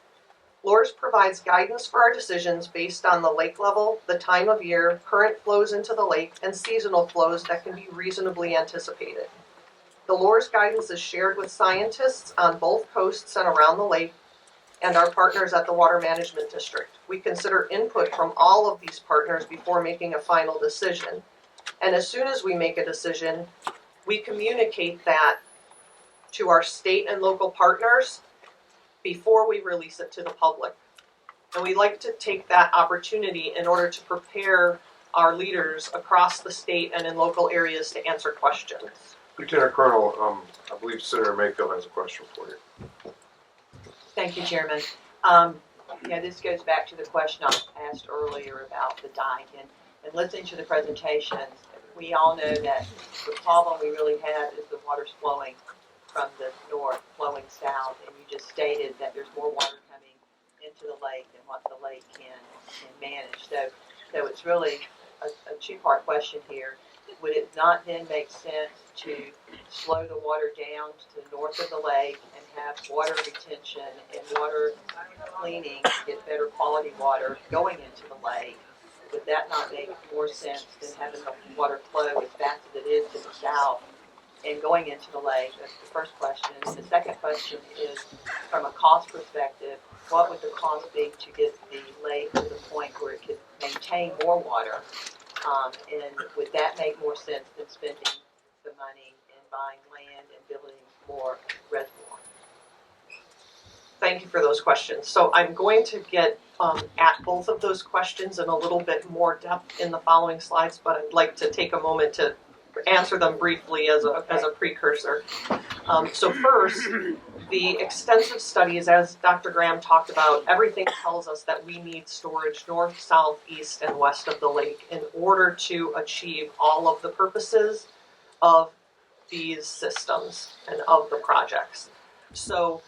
LORS provides guidance for our decisions based on the lake level, the time of year, current flows into the lake, and seasonal flows that can be reasonably anticipated. The LORS guidance is shared with scientists on both coasts and around the lake, and our partners at the Water Management District. We consider input from all of these partners before making a final decision. And as soon as we make a decision, we communicate that to our state and local partners before we release it to the public. And we like to take that opportunity in order to prepare our leaders across the state and in local areas to answer questions. Lieutenant Colonel, I believe Senator Mayfield has a question for you. Thank you, Chairman. Yeah, this goes back to the question I asked earlier about the dike. And listening to the presentations, we all know that the problem we really have is the water's flowing from the north, flowing south. And you just stated that there's more water coming into the lake than what the lake can manage. So it's really a two-part question here. Would it not then make sense to slow the water down to the north of the lake and have water retention and water cleaning, get better quality water going into the lake? Would that not make more sense than having the water flow as fast as it is to the south and going into the lake? That's the first question. The second question is, from a cost perspective, what would the cost be to get the lake to the point where it could maintain more water? And would that make more sense than spending the money and buying land and building more reservoir? Thank you for those questions. So I'm going to get at both of those questions in a little bit more depth in the following slides, but I'd like to take a moment to answer them briefly as a precursor. So first, the extensive studies, as Dr. Graham talked about, everything tells us that we need storage north, south, east, and west of the lake in order to achieve all of the purposes of these systems and of the projects. So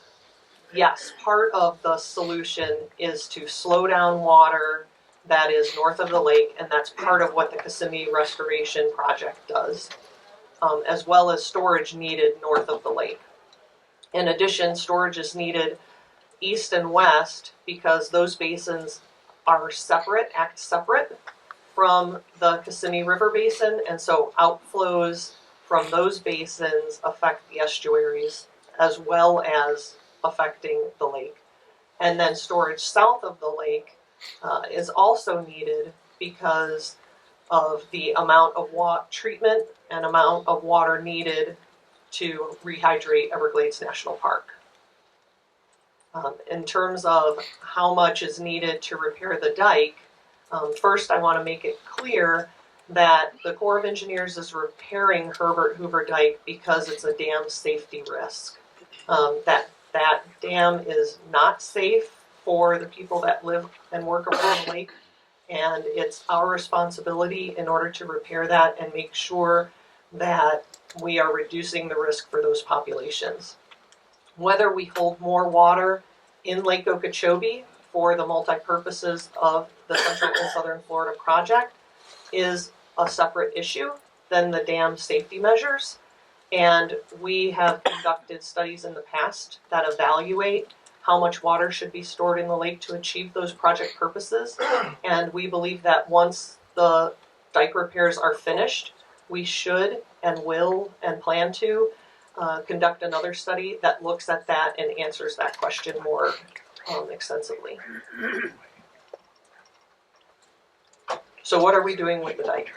yes, part of the solution is to slow down water that is north of the lake, and that's part of what the Kissimmee Restoration Project does, as well as storage needed north of the lake. In addition, storage is needed east and west because those basins are separate, act separate from the Kissimmee River Basin, and so outflows from those basins affect the estuaries as well as affecting the lake. And then storage south of the lake is also needed because of the amount of treatment and amount of water needed to rehydrate Everglades National Park. In terms of how much is needed to repair the dike, first I want to make it clear that the Corps of Engineers is repairing Herbert Hoover Dike because it's a dam safety risk. That dam is not safe for the people that live and work around the lake, and it's our responsibility in order to repair that and make sure that we are reducing the risk for those populations. Whether we hold more water in Lake Okeechobee for the multi-purposes of the Central and Southern Florida project is a separate issue than the dam safety measures. And we have conducted studies in the past that evaluate how much water should be stored in the lake to achieve those project purposes. And we believe that once the dike repairs are finished, we should and will and plan to conduct another study that looks at that and answers that question more extensively. So what are we doing with the dike?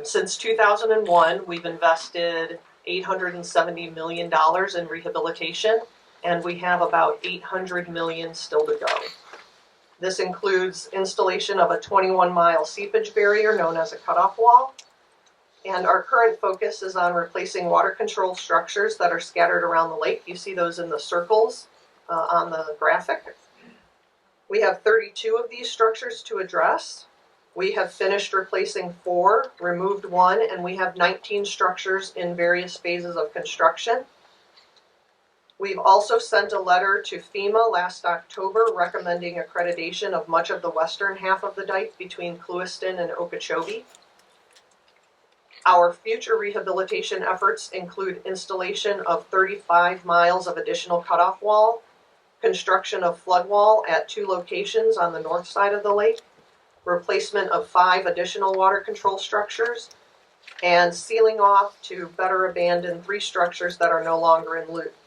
Since 2001, we've invested $870 million in rehabilitation, and we have about $800 million still to go. This includes installation of a 21-mile seepage barrier known as a cutoff wall, and our current focus is on replacing water control structures that are scattered around the lake. You see those in the circles on the graphic. We have 32 of these structures to address. We have finished replacing 4, removed 1, and we have 19 structures in various phases of construction. We've also sent a letter to FEMA last October recommending accreditation of much of the western half of the dike between Clewiston and Okeechobee. Our future rehabilitation efforts include installation of 35 miles of additional cutoff wall, construction of flood wall at 2 locations on the north side of the lake, replacement of 5 additional water control structures, and sealing off to better abandon 3 structures that are no longer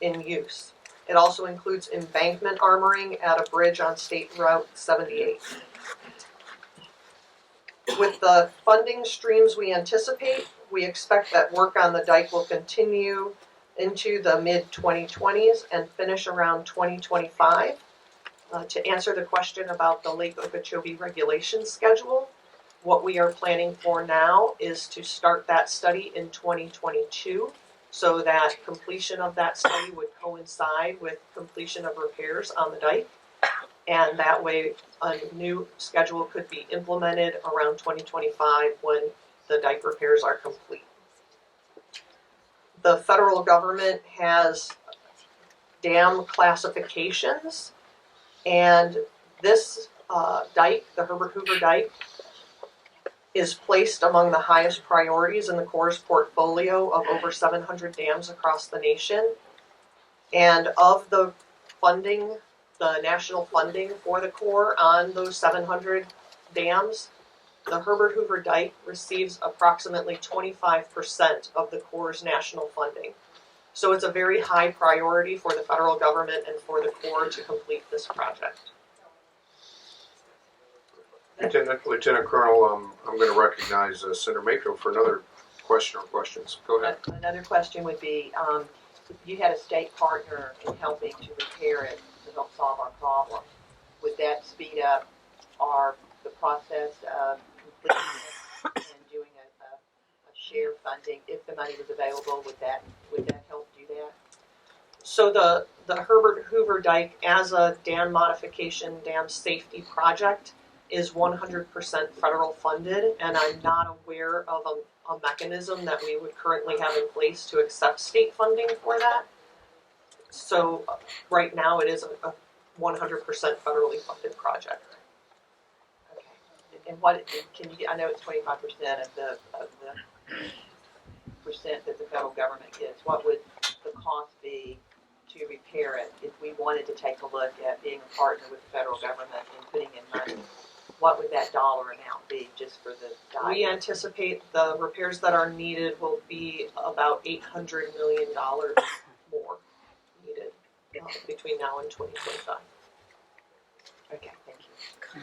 in use. It also includes embankment armoring at a bridge on State Route 78. With the funding streams we anticipate, we expect that work on the dike will continue into the mid-2020s and finish around 2025. To answer the question about the Lake Okeechobee regulation schedule, what we are planning for now is to start that study in 2022 so that completion of that study would coincide with completion of repairs on the dike. And that way, a new schedule could be implemented around 2025 when the dike repairs are complete. The federal government has dam classifications, and this dike, the Herbert Hoover Dike, is placed among the highest priorities in the Corps' portfolio of over 700 dams across the nation. And of the funding, the national funding for the Corps on those 700 dams, the Herbert Hoover Dike receives approximately 25% of the Corps' national funding. So it's a very high priority for the federal government and for the Corps to complete this project. Lieutenant Colonel, I'm going to recognize Senator Mayfield for another question or questions. Go ahead. Another question would be, you had a state partner in helping to repair it to help solve our problem. Would that speed up the process of completing it and doing a share funding if the money was available? Would that help do that? So the Herbert Hoover Dike as a dam modification, dam safety project is 100% federal funded, and I'm not aware of a mechanism that we would currently have in place to accept state funding for that. So right now it is a 100% federally funded project. Okay. And what can you? I know it's 25% of the percent that the federal government gets. What would the cost be to repair it if we wanted to take a look at being a partner with the federal government and putting in money? What would that dollar amount be just for the dike? We anticipate the repairs that are needed will be about $800 million more needed between now and 2025. Okay, thank you.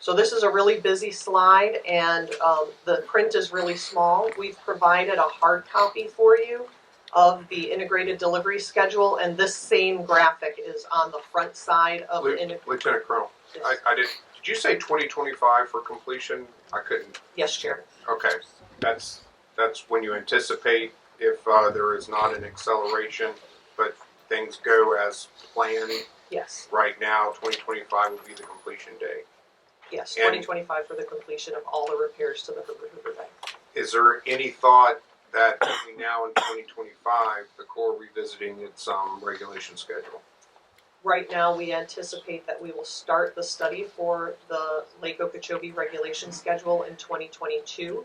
So this is a really busy slide, and the print is really small. We've provided a hard copy for you of the integrated delivery schedule, and this same graphic is on the front side of the Lieutenant Colonel, I did you say 2025 for completion? I couldn't. Yes, Chair. Okay, that's when you anticipate if there is not an acceleration, but things go as planned. Yes. Right now, 2025 would be the completion date. Yes, And 2025 for the completion of all the repairs to the Herbert Hoover Dike. is there any thought that between now and 2025, the Corps revisiting its regulation schedule? Right now, we anticipate that we will start the study for the Lake Okeechobee regulation schedule in 2022.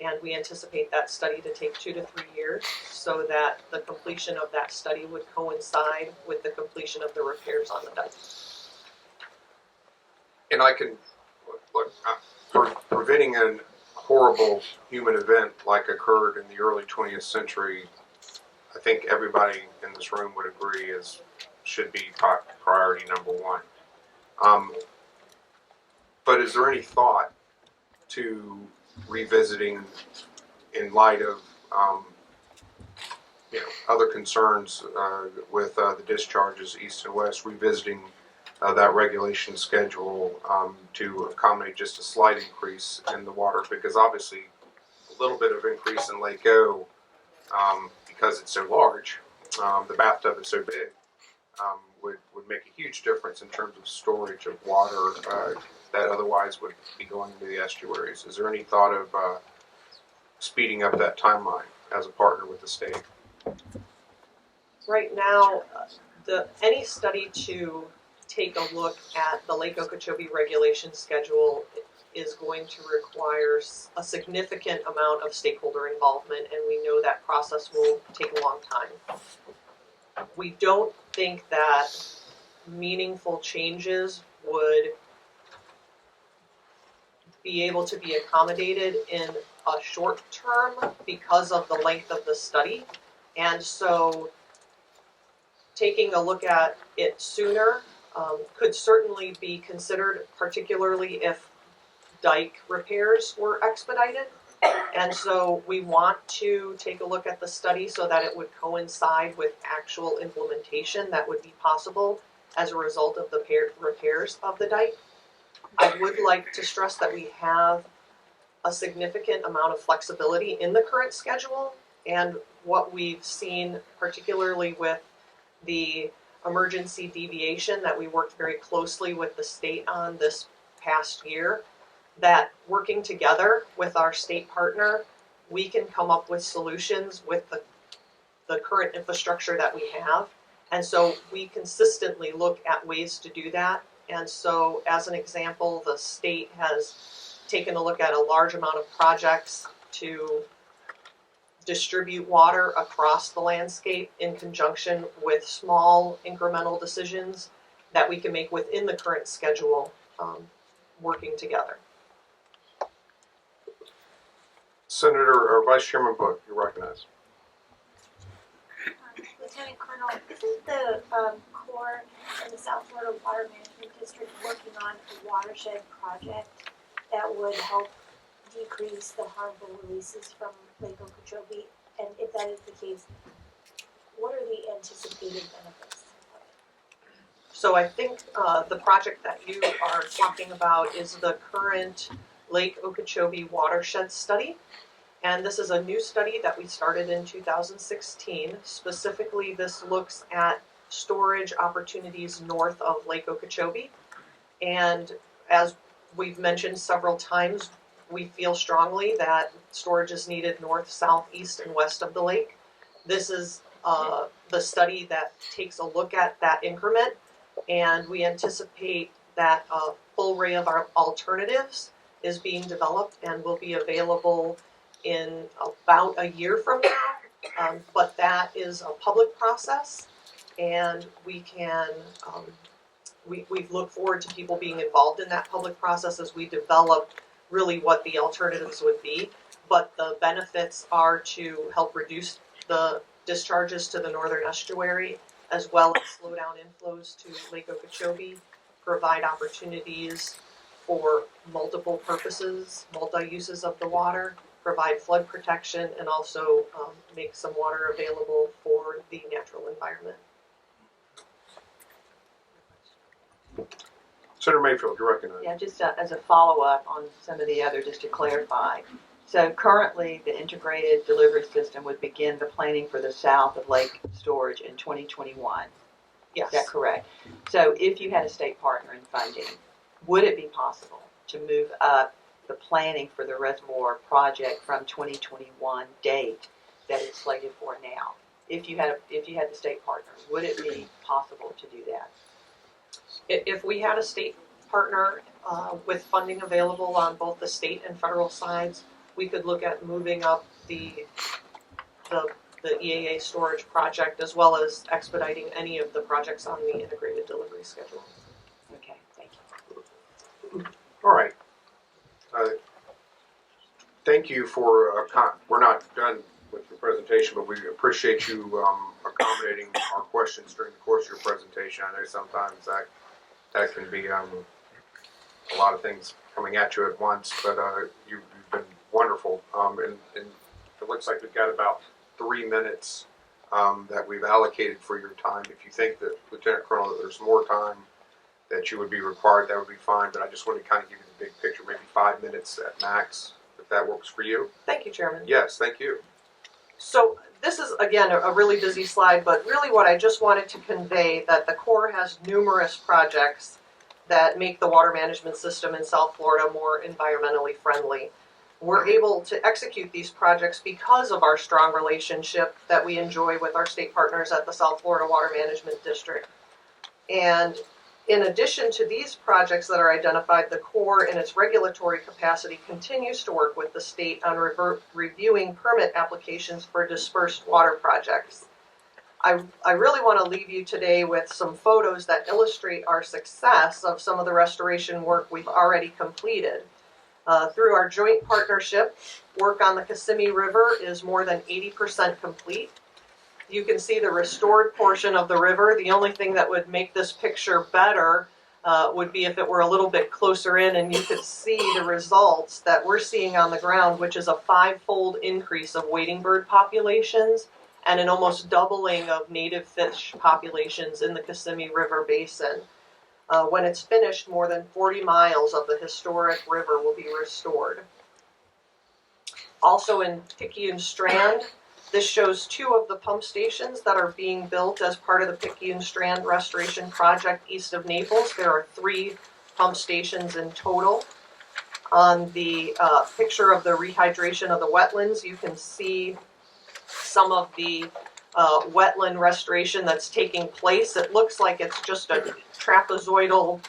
And we anticipate that study to take 2 to 3 years, so that the completion of that study would coincide with the completion of the repairs on the dike. And I can look for preventing an horrible human event like occurred in the early 20th century. I think everybody in this room would agree should be priority number one. But is there any thought to revisiting in light of other concerns with the discharges east and west, revisiting that regulation schedule to accommodate just a slight increase in the water? Because obviously a little bit of increase in Lake O, because it's so large, the bathtub is so big, would make a huge difference in terms of storage of water that otherwise would be going into the estuaries. Is there any thought of speeding up that timeline as a partner with the state? Right now, any study to take a look at the Lake Okeechobee regulation schedule is going to require a significant amount of stakeholder involvement, and we know that process will take a long time. We don't think that meaningful changes would be able to be accommodated in a short term because of the length of the study. And so taking a look at it sooner could certainly be considered, particularly if dike repairs were expedited. And so we want to take a look at the study so that it would coincide with actual implementation that would be possible as a result of the repairs of the dike. I would like to stress that we have a significant amount of flexibility in the current schedule. And what we've seen, particularly with the emergency deviation that we worked very closely with the state on this past year, that working together with our state partner, we can come up with solutions with the current infrastructure that we have. And so we consistently look at ways to do that. And so as an example, the state has taken a look at a large amount of projects to distribute water across the landscape in conjunction with small incremental decisions that we can make within the current schedule, working together. Senator or Vice Chairman Book, you're recognized. Lieutenant Colonel, isn't the Corps and the South Florida Water Management District working on a watershed project that would help decrease the harmful releases from Lake Okeechobee? And if that is the case, what are the anticipated benefits of it? So I think the project that you are talking about is the current Lake Okeechobee watershed study. And this is a new study that we started in 2016. Specifically, this looks at storage opportunities north of Lake Okeechobee. And as we've mentioned several times, we feel strongly that storage is needed north, south, east, and west of the lake. This is the study that takes a look at that increment, and we anticipate that a full array of our alternatives is being developed and will be available in about a year from now. But that is a public process, and we can we look forward to people being involved in that public process as we develop really what the alternatives would be. But the benefits are to help reduce the discharges to the northern estuary, as well as slow down inflows to Lake Okeechobee, provide opportunities for multiple purposes, multi-uses of the water, provide flood protection, and also make some water available for the natural environment. Senator Mayfield, you're recognized. Yeah, just as a follow-up on some of the other, just to clarify. So currently, the integrated delivery system would begin the planning for the south of lake storage in 2021. Yes. Is that correct? So if you had a state partner in funding, would it be possible to move up the planning for the reservoir project from 2021 date that it's slated for now? If you had the state partner, would it be possible to do that? If we had a state partner with funding available on both the state and federal sides, we could look at moving up the EAA storage project, as well as expediting any of the projects on the integrated delivery schedule. Okay, thank you. All right. Thank you for, we're not done with your presentation, but we appreciate you accommodating our questions during the course of your presentation. I know sometimes that can be a lot of things coming at you at once, but you've been wonderful. And it looks like we've got about 3 minutes that we've allocated for your time. If you think that, Lieutenant Colonel, that there's more time that you would be required, that would be fine, but I just want to kind of give you the big picture, maybe 5 minutes at max, if that works for you. Thank you, Chairman. Yes, thank you. So this is, again, a really busy slide, but really what I just wanted to convey that the Corps has numerous projects that make the water management system in South Florida more environmentally friendly. We're able to execute these projects because of our strong relationship that we enjoy with our state partners at the South Florida Water Management District. And in addition to these projects that are identified, the Corps in its regulatory capacity continues to work with the state on reviewing permit applications for dispersed water projects. I really want to leave you today with some photos that illustrate our success of some of the restoration work we've already completed. Through our joint partnership, work on the Kissimmee River is more than 80% complete. You can see the restored portion of the river. The only thing that would make this picture better would be if it were a little bit closer in and you could see the results that we're seeing on the ground, which is a 5-fold increase of wading bird populations and an almost doubling of native fish populations in the Kissimmee River basin. When it's finished, more than 40 miles of the historic river will be restored. Also in Picayune Strand, this shows 2 of the pump stations that are being built as part of the Picayune Strand Restoration Project east of Naples. There are 3 pump stations in total. On the picture of the rehydration of the wetlands, you can see some of the wetland restoration that's taking place. It looks like it's just a trapezoidal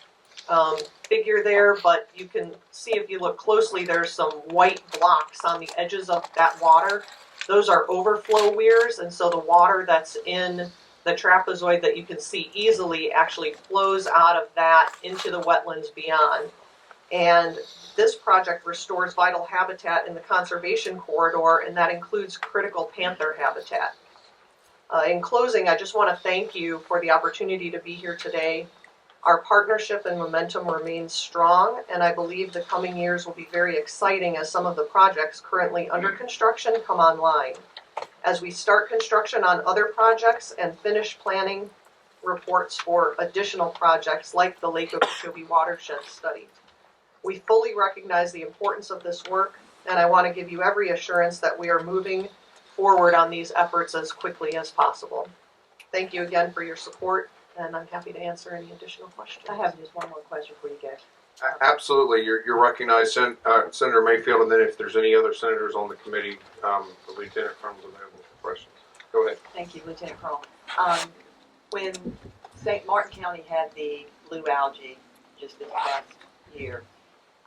figure there, but you can see if you look closely, there's some white blocks on the edges of that water. Those are overflow weirs, and so the water that's in the trapezoid that you can see easily actually flows out of that into the wetlands beyond. And this project restores vital habitat in the conservation corridor, and that includes critical panther habitat. In closing, I just want to thank you for the opportunity to be here today. Our partnership and momentum remains strong, and I believe the coming years will be very exciting as some of the projects currently under construction come online. As we start construction on other projects and finish planning reports for additional projects like the Lake Okeechobee Watershed Study. We fully recognize the importance of this work, and I want to give you every assurance that we are moving forward on these efforts as quickly as possible. Thank you again for your support, and I'm happy to answer any additional questions. I have just one more question before you go. Absolutely, you're recognized, Senator Mayfield, and then if there's any other senators on the committee, the Lieutenant Colonel's available for questions. Go ahead. Thank you, Lieutenant Colonel. When St. Martin County had the blue algae just this past year,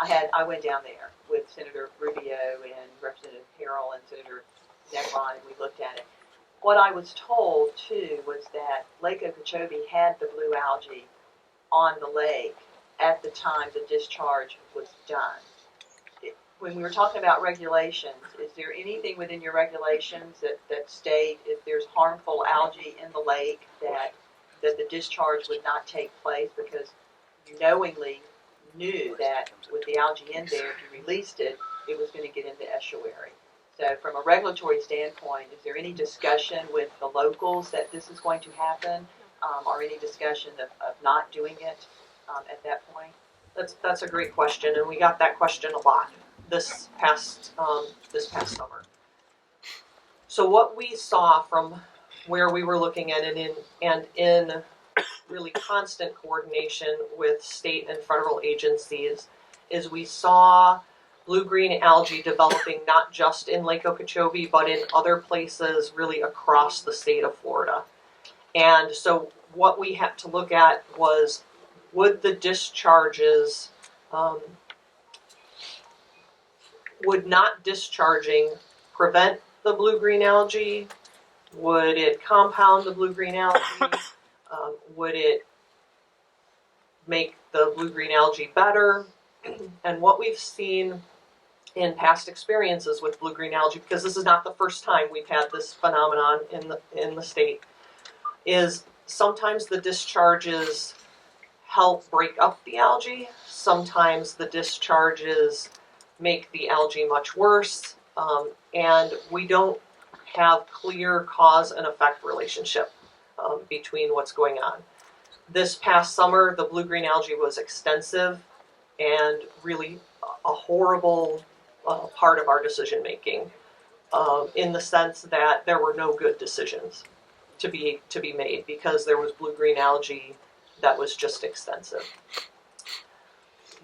I went down there with Senator Rubio and Representative Harrell and Senator Negron, and we looked at it. What I was told too was that Lake Okeechobee had the blue algae on the lake at the time the discharge was done. When we were talking about regulations, is there anything within your regulations that state if there's harmful algae in the lake that the discharge would not take place because you knowingly knew that with the algae in there, if you released it, it was going to get into estuary? So from a regulatory standpoint, is there any discussion with the locals that this is going to happen, or any discussion of not doing it at that point? That's a great question, and we got that question a lot this past summer. So what we saw from where we were looking at it in really constant coordination with state and federal agencies is we saw blue-green algae developing not just in Lake Okeechobee but in other places really across the state of Florida. And so what we had to look at was, would the discharges, would not discharging prevent the blue-green algae? Would it compound the blue-green algae? Would it make the blue-green algae better? And what we've seen in past experiences with blue-green algae, because this is not the first time we've had this phenomenon in the state, is sometimes the discharges help break up the algae. Sometimes the discharges make the algae much worse, and we don't have clear cause and effect relationship between what's going on. This past summer, the blue-green algae was extensive and really a horrible part of our decision making, in the sense that there were no good decisions to be made because there was blue-green algae that was just extensive.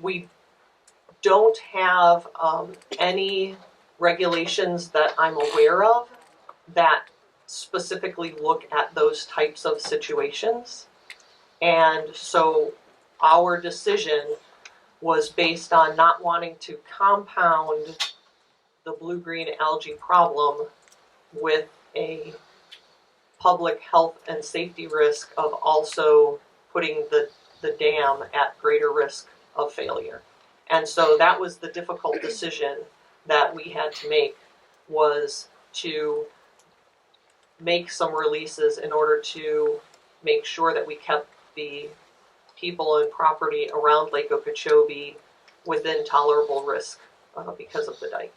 We don't have any regulations that I'm aware of that specifically look at those types of situations. And so our decision was based on not wanting to compound the blue-green algae problem with a public health and safety risk of also putting the dam at greater risk of failure. And so that was the difficult decision that we had to make, was to make some releases in order to make sure that we kept the people and property around Lake Okeechobee within tolerable risk because of the dike.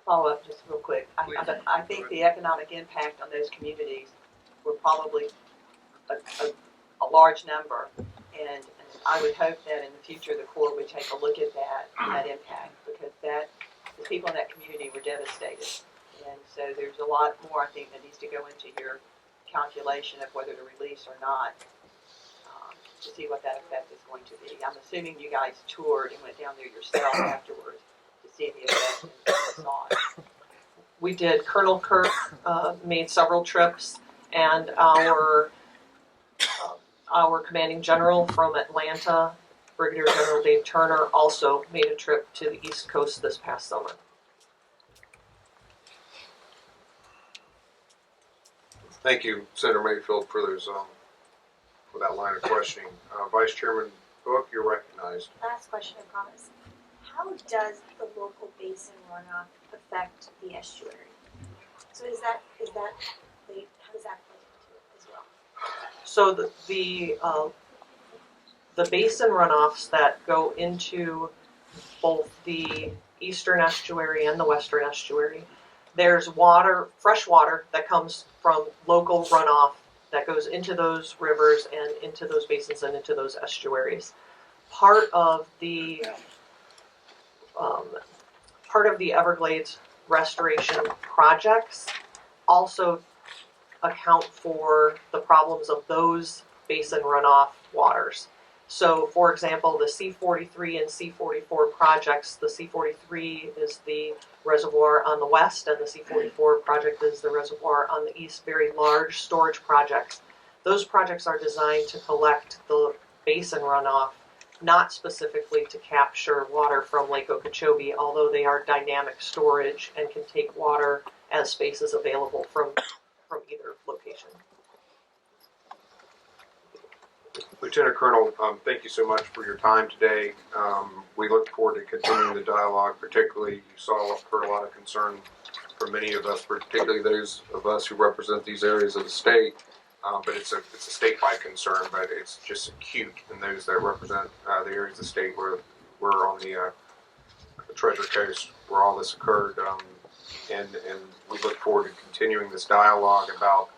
Follow up just real quick. I think the economic impact on those communities were probably a large number, and I would hope that in the future the Corps would take a look at that impact, because the people in that community were devastated. And so there's a lot more, I think, that needs to go into your calculation of whether to release or not, to see what that effect is going to be. I'm assuming you guys toured and went down there yourself afterwards to see the effect and saw it. We did. Colonel Kirk made several trips, and our commanding general from Atlanta, Brigadier General Dave Turner, also made a trip to the East Coast this past summer. Thank you, Senator Mayfield, for those for that line of questioning. Vice Chairman Book, you're recognized. Last question, I promise. How does the local basin runoff affect the estuary? So how does that play into it as well? So the basin runoffs that go into both the eastern estuary and the western estuary, there's water, fresh water that comes from local runoff that goes into those rivers and into those basins and into those estuaries. Part of the Everglades restoration projects also account for the problems of those basin runoff waters. So, for example, the C43 and C44 projects, the C43 is the reservoir on the west and the C44 project is the reservoir on the east, very large storage projects. Those projects are designed to collect the basin runoff, not specifically to capture water from Lake Okeechobee, although they are dynamic storage and can take water as space is available from either location. Lieutenant Colonel, thank you so much for your time today. We look forward to continuing the dialogue. Particularly, you heard a lot of concern from many of us, particularly those of us who represent these areas of the state. But it's a statewide concern, but it's just acute in those that represent the areas of the state where we're on the Treasure Coast where all this occurred. And we look forward to continuing this dialogue about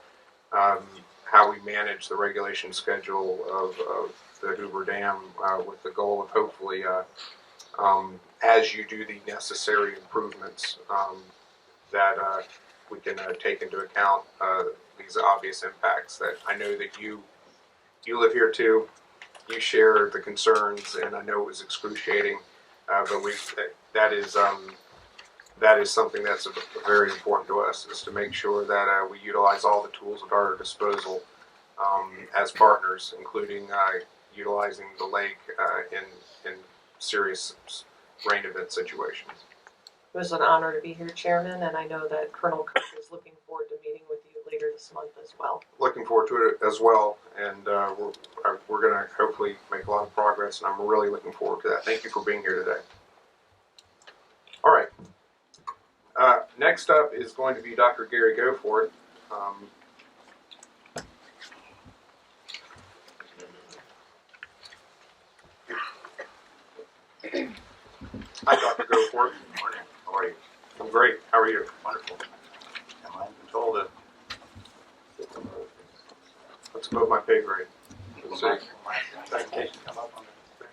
how we manage the regulation schedule of the Hoover Dam with the goal of hopefully, as you do the necessary improvements, that we can take into account these obvious impacts that I know that you live here too. You share the concerns, and I know it was excruciating, but that is something that's very important to us, is to make sure that we utilize all the tools at our disposal as partners, including utilizing the lake in serious rain event situations. It was an honor to be here, Chairman, and I know that Colonel Cook is looking forward to meeting with you later this month as well. Looking forward to it as well, and we're going to hopefully make a lot of progress, and I'm really looking forward to that. Thank you for being here today. All right. Next up is going to be Dr. Gary Goforth. Hi, Dr. Goforth. Good morning. How are you? I'm great. How are you? Wonderful. Am I in control to? That's above my pay grade. Let's see. My presentation come up on the screen?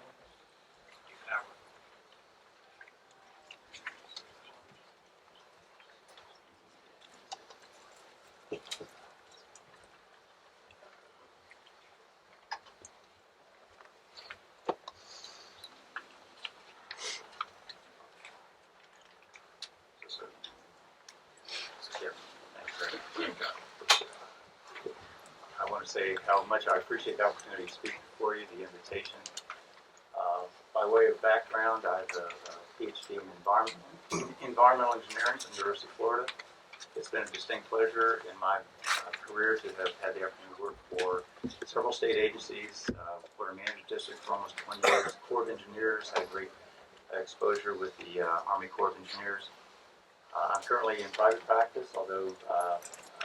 I want to say how much I appreciate the opportunity to speak before you, the invitation. By way of background, I have a PhD in environmental engineering from the University of Florida. It's been a distinct pleasure in my career to have had the opportunity to work for several state agencies, Water Management District for almost 20 years, Corps of Engineers, had great exposure with the Army Corps of Engineers. I'm currently in private practice, although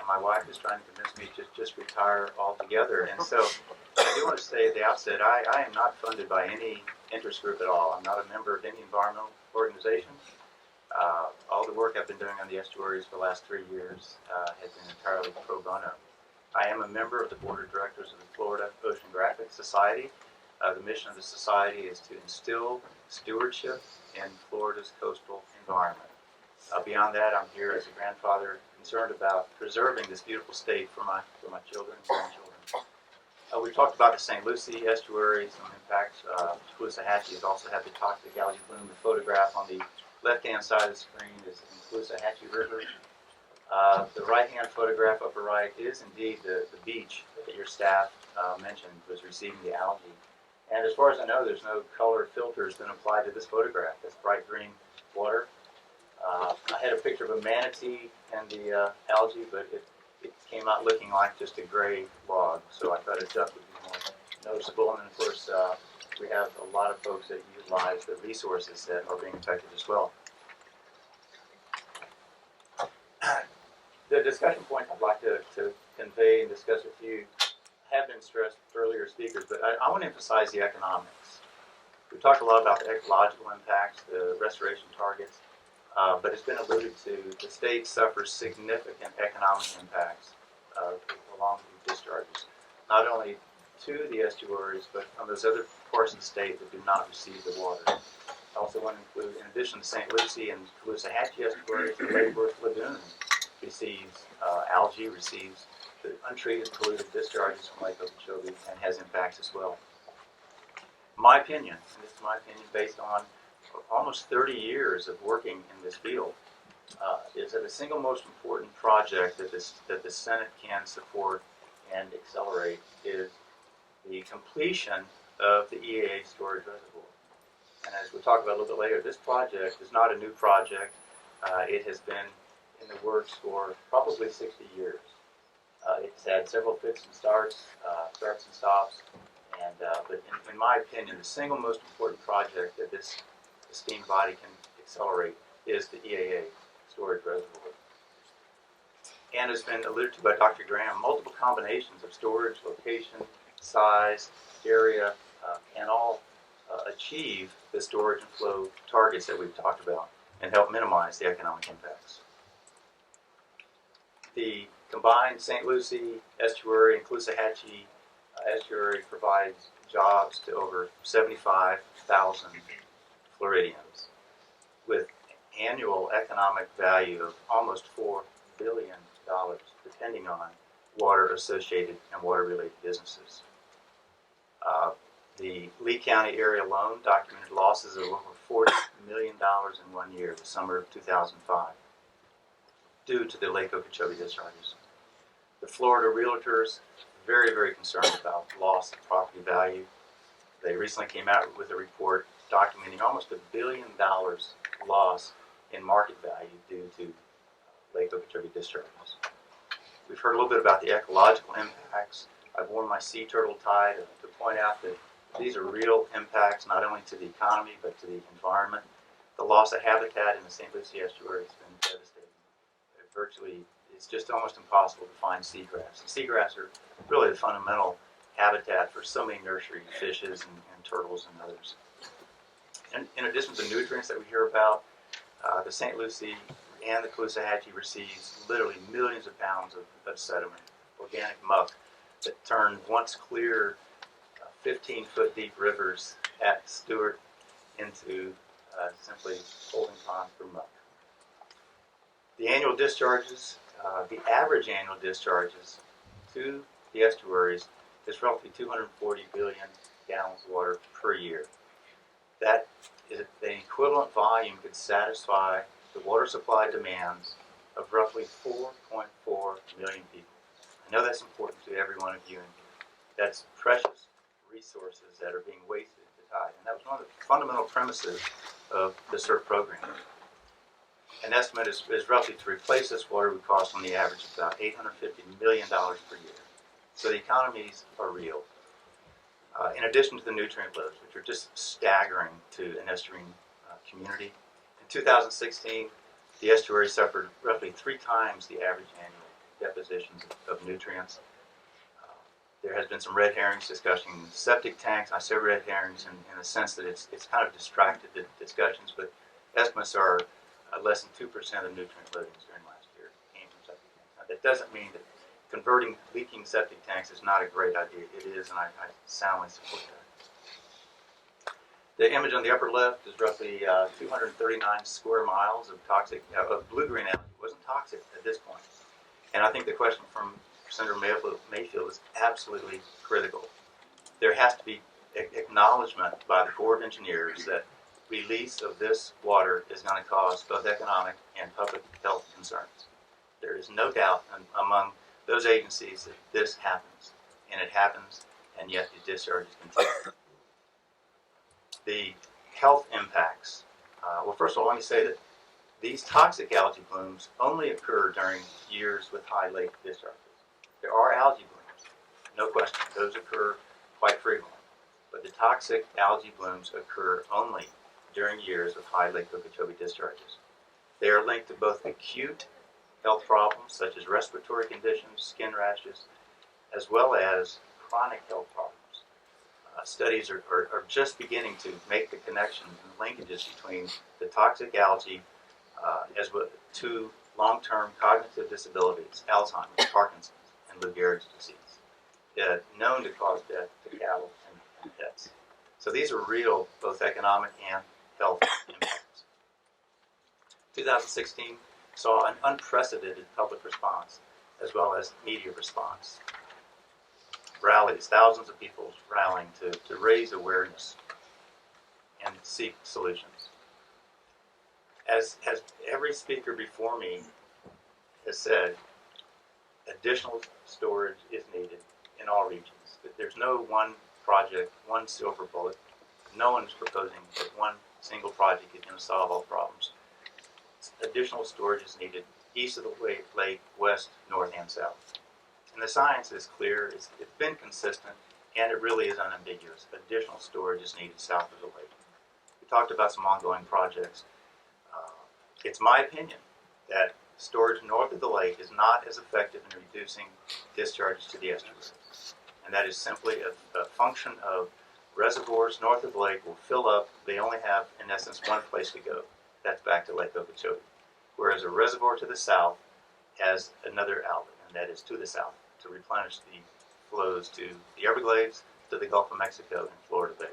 my wife is trying to convince me to just retire altogether. And so I do want to say at the outset, I am not funded by any interest group at all. I'm not a member of any environmental organization. All the work I've been doing on the estuaries for the last 3 years has been entirely pro bono. I am a member of the board of directors of the Florida Oceanographic Society. The mission of the society is to instill stewardship in Florida's coastal environment. Beyond that, I'm here as a grandfather concerned about preserving this beautiful state for my children and grandchildren. We've talked about the St. Lucie estuary, some impacts. Caloosahatchee has also had the toxic algae bloom. The photograph on the left-hand side of the screen is in Caloosahatchee River. The right-hand photograph upper right is indeed the beach that your staff mentioned was receiving the algae. And as far as I know, there's no color filters been applied to this photograph. That's bright green water. I had a picture of a manatee and the algae, but it came out looking like just a gray log. So I thought a duck would be more noticeable. And of course, we have a lot of folks that utilize the resources that are being affected as well. The discussion point I'd like to convey and discuss with you have been stressed earlier speakers, but I want to emphasize the economics. We talked a lot about the ecological impacts, the restoration targets, but it's been alluded to, the state suffers significant economic impacts along these discharges, not only to the estuaries, but from those other parts of the state that do not receive the water. I also want to include, in addition to St. Lucie and Caloosahatchee estuaries, the Lake Worth Lagoon receives algae, receives the untreated polluted discharges from Lake Okeechobee, and has impacts as well. My opinion, and this is my opinion based on almost 30 years of working in this field, is that the single most important project that the Senate can support and accelerate is the completion of the EAA storage reservoir. And as we'll talk about a little bit later, this project is not a new project. It has been in the works for probably 60 years. It's had several fits and starts and stops, and but in my opinion, the single most important project that this esteemed body can accelerate is the EAA storage reservoir. And it's been alluded to by Dr. Graham, multiple combinations of storage, location, size, area, can all achieve the storage and flow targets that we've talked about and help minimize the economic impacts. The combined St. Lucie estuary and Caloosahatchee estuary provides jobs to over 75,000 Floridians with annual economic value of almost $4 billion, depending on water-associated and water-related businesses. The Lee County area alone documented losses of over $40 million in 1 year, the summer of 2005, due to the Lake Okeechobee discharges. The Florida realtors very, very concerned about loss of property value. They recently came out with a report documenting almost $1 billion loss in market value due to Lake Okeechobee discharges. We've heard a little bit about the ecological impacts. I've worn my sea turtle tie to point out that these are real impacts not only to the economy but to the environment. The loss of habitat in the St. Lucie estuary has been devastating. It's just almost impossible to find seagrass. And seagrass are really the fundamental habitat for so many nursery fishes and turtles and others. And in addition to the nutrients that we hear about, the St. Lucie and the Caloosahatchee receives literally millions of pounds of sediment, organic muck, that turned once clear 15-foot deep rivers at Stewart into simply holding ponds for muck. The annual discharges, the average annual discharges to the estuaries is roughly 240 billion gallons of water per year. That is the equivalent volume could satisfy the water supply demands of roughly 4.4 million people. I know that's important to every one of you in here. That's precious resources that are being wasted at the tide. And that was one of the fundamental premises of the SURF program. An estimate is roughly to replace this water would cost on the average about $850 million per year. So the economies are real. In addition to the nutrient loads, which are just staggering to an estuarine community. In 2016, the estuary suffered roughly 3 times the average annual depositions of nutrients. There has been some red herrings discussing septic tanks. I say red herrings in the sense that it's kind of distracted the discussions, but estimates are less than 2% of nutrient loadings during last year came from septic tanks. Now, that doesn't mean that converting leaking septic tanks is not a great idea. It is, and I soundly support that. The image on the upper left is roughly 239 square miles of toxic, of blue-green algae. It wasn't toxic at this point. And I think the question from Senator Mayfield is absolutely critical. There has to be acknowledgement by the Corps of Engineers that release of this water is going to cause both economic and public health concerns. There is no doubt among those agencies that this happens, and it happens, and yet the discharges continue. The health impacts. Well, first of all, let me say that these toxic algae blooms only occur during years with high lake discharges. There are algae blooms, no question. Those occur quite frequently. But the toxic algae blooms occur only during years with high Lake Okeechobee discharges. They are linked to both acute health problems such as respiratory conditions, skin rashes, as well as chronic health problems. Studies are just beginning to make the connections and linkages between the toxic algae as well to long-term cognitive disabilities, Alzheimer's, Parkinson's, and Lou Gehrig's disease, known to cause death to cattle and pets. So these are real, both economic and health impacts. 2016 saw an unprecedented public response as well as media response. Rallies, thousands of people rallying to raise awareness and seek solutions. As every speaker before me has said, additional storage is needed in all regions. There's no one project, one silver bullet. No one is proposing that one single project is going to solve all problems. Additional storage is needed east of the lake, west, north, and south. And the science is clear, it's been consistent, and it really is unambiguous. Additional storage is needed south of the lake. We talked about some ongoing projects. It's my opinion that storage north of the lake is not as effective in reducing discharges to the estuary. And that is simply a function of reservoirs north of the lake will fill up. They only have, in essence, one place to go. That's back to Lake Okeechobee. Whereas a reservoir to the south has another outlet, and that is to the south, to replenish the flows to the Everglades, to the Gulf of Mexico, and Florida Bay.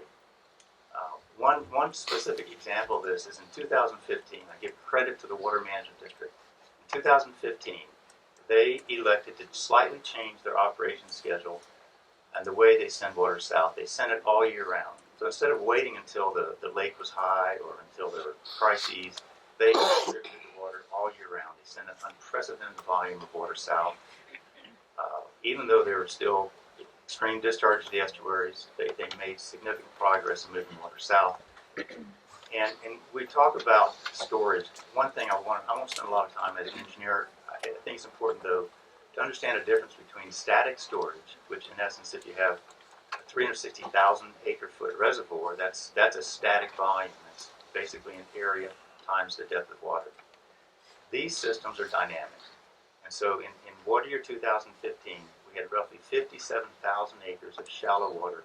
One specific example of this is in 2015. I give credit to the Water Management District. In 2015, they elected to slightly change their operation schedule and the way they send water south. They send it all year round. So instead of waiting until the lake was high or until there were crises, they distributed the water all year round. They sent an unprecedented volume of water south. Even though there were still extreme discharges to the estuaries, they made significant progress in moving water south. And we talk about storage. One thing I won't spend a lot of time as an engineer. I think it's important, though, to understand the difference between static storage, which in essence, if you have a 360,000 acre-foot reservoir, that's a static volume. It's basically an area times the depth of water. These systems are dynamic. And so in water year 2015, we had roughly 57,000 acres of shallow water.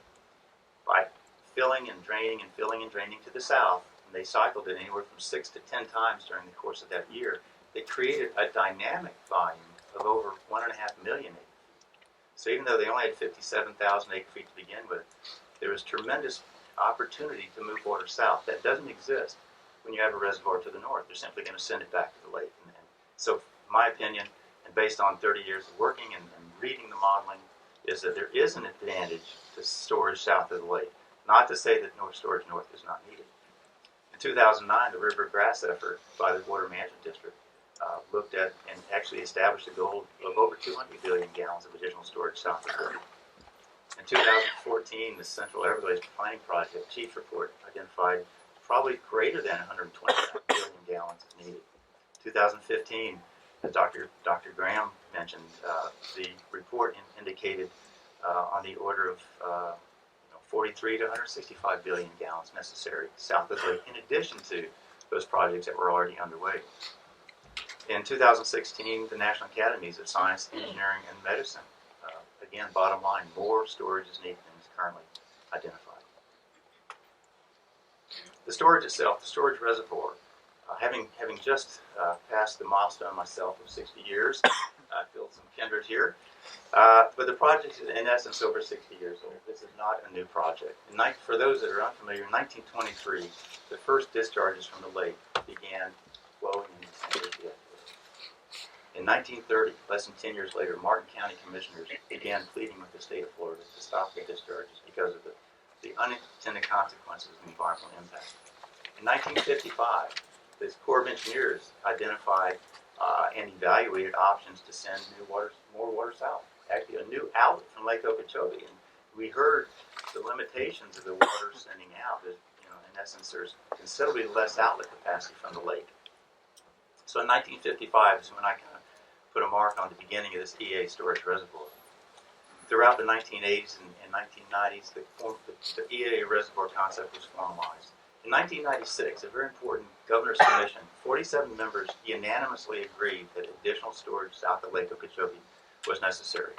By filling and draining to the south, and they cycled it anywhere from 6 to 10 times during the course of that year, they created a dynamic volume of over 1.5 million acre feet. So even though they only had 57,000 acre feet to begin with, there was tremendous opportunity to move water south. That doesn't exist when you have a reservoir to the north. They're simply going to send it back to the lake. And so my opinion, and based on 30 years of working and reading the modeling, is that there is an advantage to storage south of the lake. Not to say that storage north is not needed. In 2009, the river grass effort by the Water Management District looked at and actually established a goal of over 200 billion gallons of additional storage south of the lake. In 2014, the Central Everglades Planning Project Chief Report identified probably greater than 125 billion gallons is needed. 2015, as Dr. Graham mentioned, the report indicated on the order of 43 to 165 billion gallons necessary south of the lake, in addition to those projects that were already underway. In 2016, the National Academies of Science, Engineering, and Medicine, again, bottom line, more storage is needed than is currently identified. The storage itself, the storage reservoir, having just passed the milestone myself of 60 years, I feel some kindred here. But the project is in essence over 60 years old. This is not a new project. For those that are unfamiliar, in 1923, the first discharges from the lake began flowing in the San Lucie. In 1930, less than 10 years later, Martin County commissioners began pleading with the state of Florida to stop the discharges because of the unintended consequences of environmental impact. In 1955, the Corps of Engineers identified and evaluated options to send more water south. Actually, a new outlet from Lake Okeechobee, and we heard the limitations of the water sending out. In essence, there's considerably less outlet capacity from the lake. So in 1955 is when I kind of put a mark on the beginning of this EA storage reservoir. Throughout the 1980s and 1990s, the EA reservoir concept was formalized. In 1996, a very important governor's commission, 47 members unanimously agreed that additional storage south of Lake Okeechobee was necessary.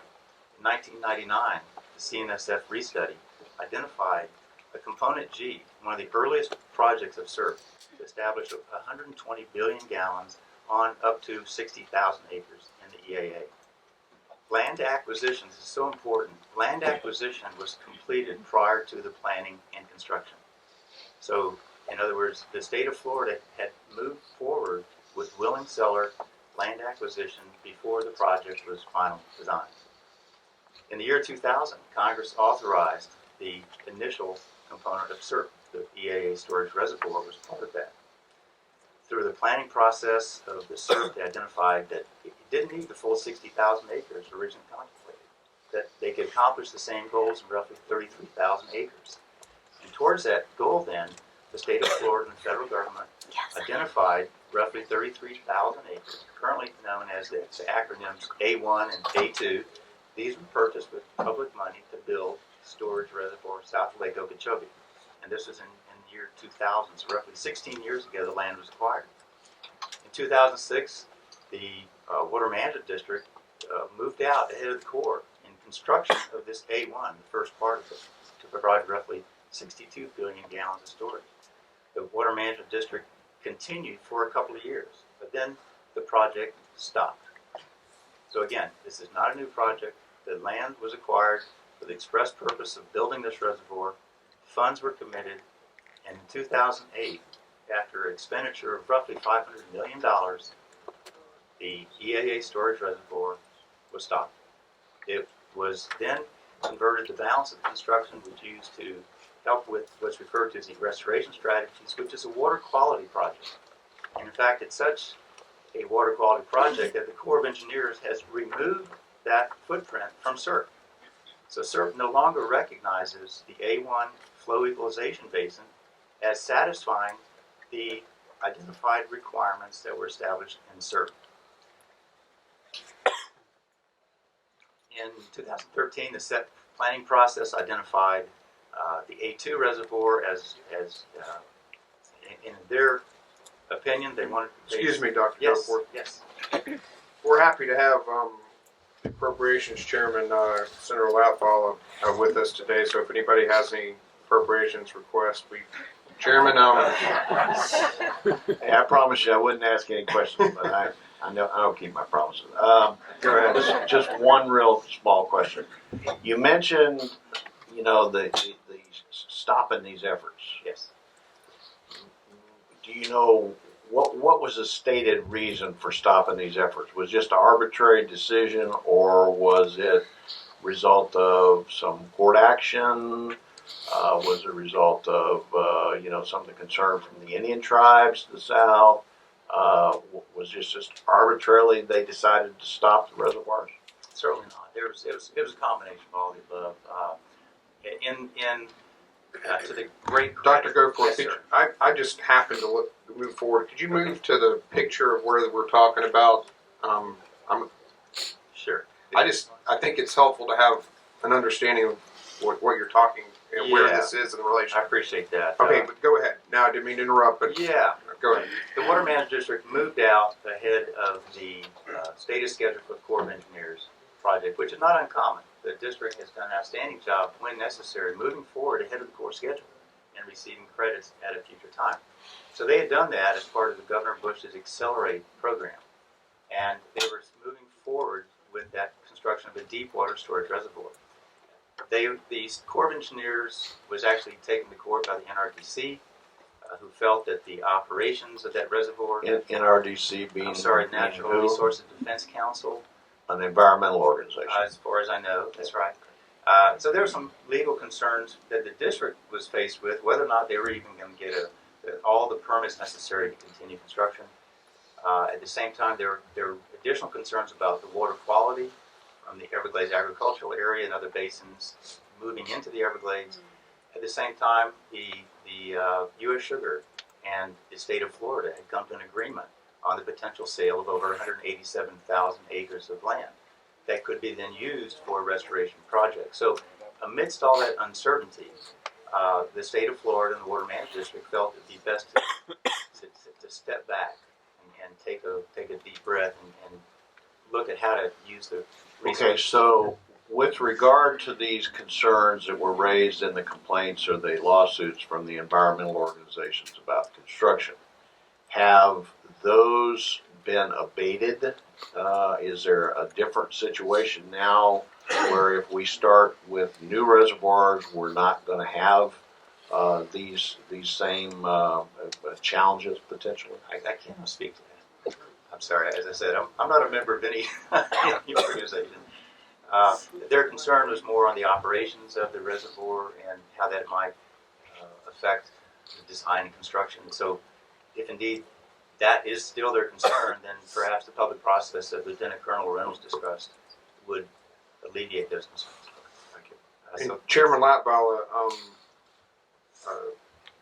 In 1999, the CNSF restudy identified a component G, one of the earliest projects of SERP, to establish 120 billion gallons on up to 60,000 acres in the EAA. Land acquisition, this is so important, land acquisition was completed prior to the planning and construction. So, in other words, the state of Florida had moved forward with willing seller land acquisition before the project was final design. In the year 2000, Congress authorized the initial component of SERP. The EAA storage reservoir was part of that. Through the planning process of the SERP, they identified that it didn't need the full 60,000 acres originally contemplated, that they could accomplish the same goals in roughly 33,000 acres. And towards that goal then, the state of Florida and the federal government identified roughly 33,000 acres, currently known as the acronyms A1 and A2. These were purchased with public money to build storage reservoir south of Lake Okeechobee. And this was in the year 2000, so roughly 16 years ago the land was acquired. In 2006, the Water Management District moved out ahead of the Corps in construction of this A1, the first part of it, to provide roughly 62 billion gallons of storage. The Water Management District continued for a couple of years, but then the project stopped. So again, this is not a new project. The land was acquired for the express purpose of building this reservoir. Funds were committed, and in 2008, after an expenditure of roughly $500 million, the EAA storage reservoir was stopped. It was then converted, the balance of the construction was used to help with what's referred to as the restoration strategies, which is a water quality project. And in fact, it's such a water quality project that the Corps of Engineers has removed that footprint from SERP. So SERP no longer recognizes the A1 flow equalization basin as satisfying the identified requirements that were established in SERP. In 2013, the set planning process identified the A2 reservoir as in their opinion, they wanted. Excuse me, Dr. Yes. Goforth. Yes. We're happy to have the Appropriations Chairman, Senator Loutfall, with us today. So if anybody has any appropriations requests, Chairman, Hey, I promise you I wouldn't ask any questions, but I know I don't keep my promises. go ahead. Just one real small question. You mentioned, the stopping these efforts. Yes. Do you know what was the stated reason for stopping these efforts? Was it just an arbitrary decision, or was it result of some court action? Was it a result of some of the concern from the Indian tribes to the south? Was this just arbitrarily they decided to stop the reservoirs? Certainly not. It was a combination of all the above. To the great Dr. credit- Goforth, Yes, sir. I just happened to move forward. Could you move to the picture of where we're talking about? Sure. I think it's helpful to have an understanding of what you're talking and where Yeah. this is in relation. I appreciate that. Okay, but go ahead. Now, I didn't mean to interrupt, but Yeah. go ahead. The Water Management District moved out ahead of the stated schedule for the Corps of Engineers project, which is not uncommon. The district has done an outstanding job, when necessary, moving forward ahead of the Corps schedule and receiving credits at a future time. So they had done that as part of the Governor Bush's Accelerate program, and they were moving forward with that construction construction of a deep water storage reservoir. The Corps of Engineers was actually taken to court by the NRDC, who felt that the operations of that reservoir, NRDC being Natural who? Resources Defense Council, An environmental organization. as far as I know, that's right. So there were some legal concerns that the district was faced with, whether or not they were even going to get all the permits necessary to continue construction. At the same time, there were additional concerns about the water quality from the Everglades agricultural area and other basins moving into the Everglades. At the same time, the U.S. Sugar and the state of Florida had come to an agreement on the potential sale of over 187,000 acres of land that could be then used for a restoration project. So amidst all that uncertainty, the state of Florida and the Water Management District felt it would be best to step back and take a deep breath and look at how to use the resources. Okay, so with regard to these concerns that were raised in the complaints or the lawsuits from the environmental organizations about construction, have those been abated? Is there a different situation now where if we start with new reservoirs, we're not going to have these same challenges potentially? I cannot speak to that. I'm sorry. As I said, I'm not a member of any organization. Their concern was more on the operations of the reservoir and how that might affect the design and construction. So if indeed that is still their concern, then perhaps the public process that Lieutenant Colonel Reynolds discussed would alleviate those concerns. Thank you. And Chairman Latvala,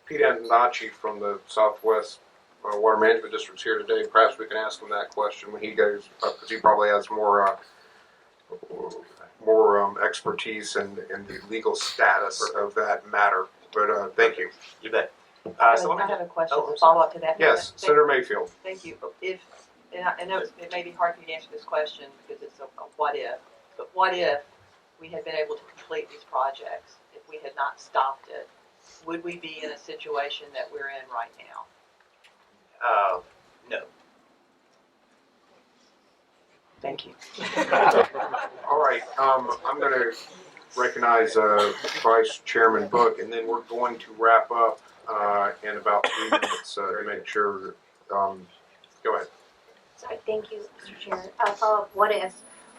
Pete Antonacci from the Southwest Water Management District is here today. Perhaps we can ask him that question when he goes, because he probably has more expertise in the legal status of that matter. But thank you. You bet. I So let me have a question oh, to follow up to that. Yes, Thank- Senator Mayfield. Thank you. And I know it may be hard for you to answer this question because it's a what if, but what if we had been able to complete these projects, if we had not stopped it, would we be in a situation that we're in right now? no. Thank you. All right, I'm going to recognize Vice Chairman Book, and then we're going to wrap up in about 3 minutes to make sure. Go ahead. Sorry, thank you, Mr. Chair. Follow up, what if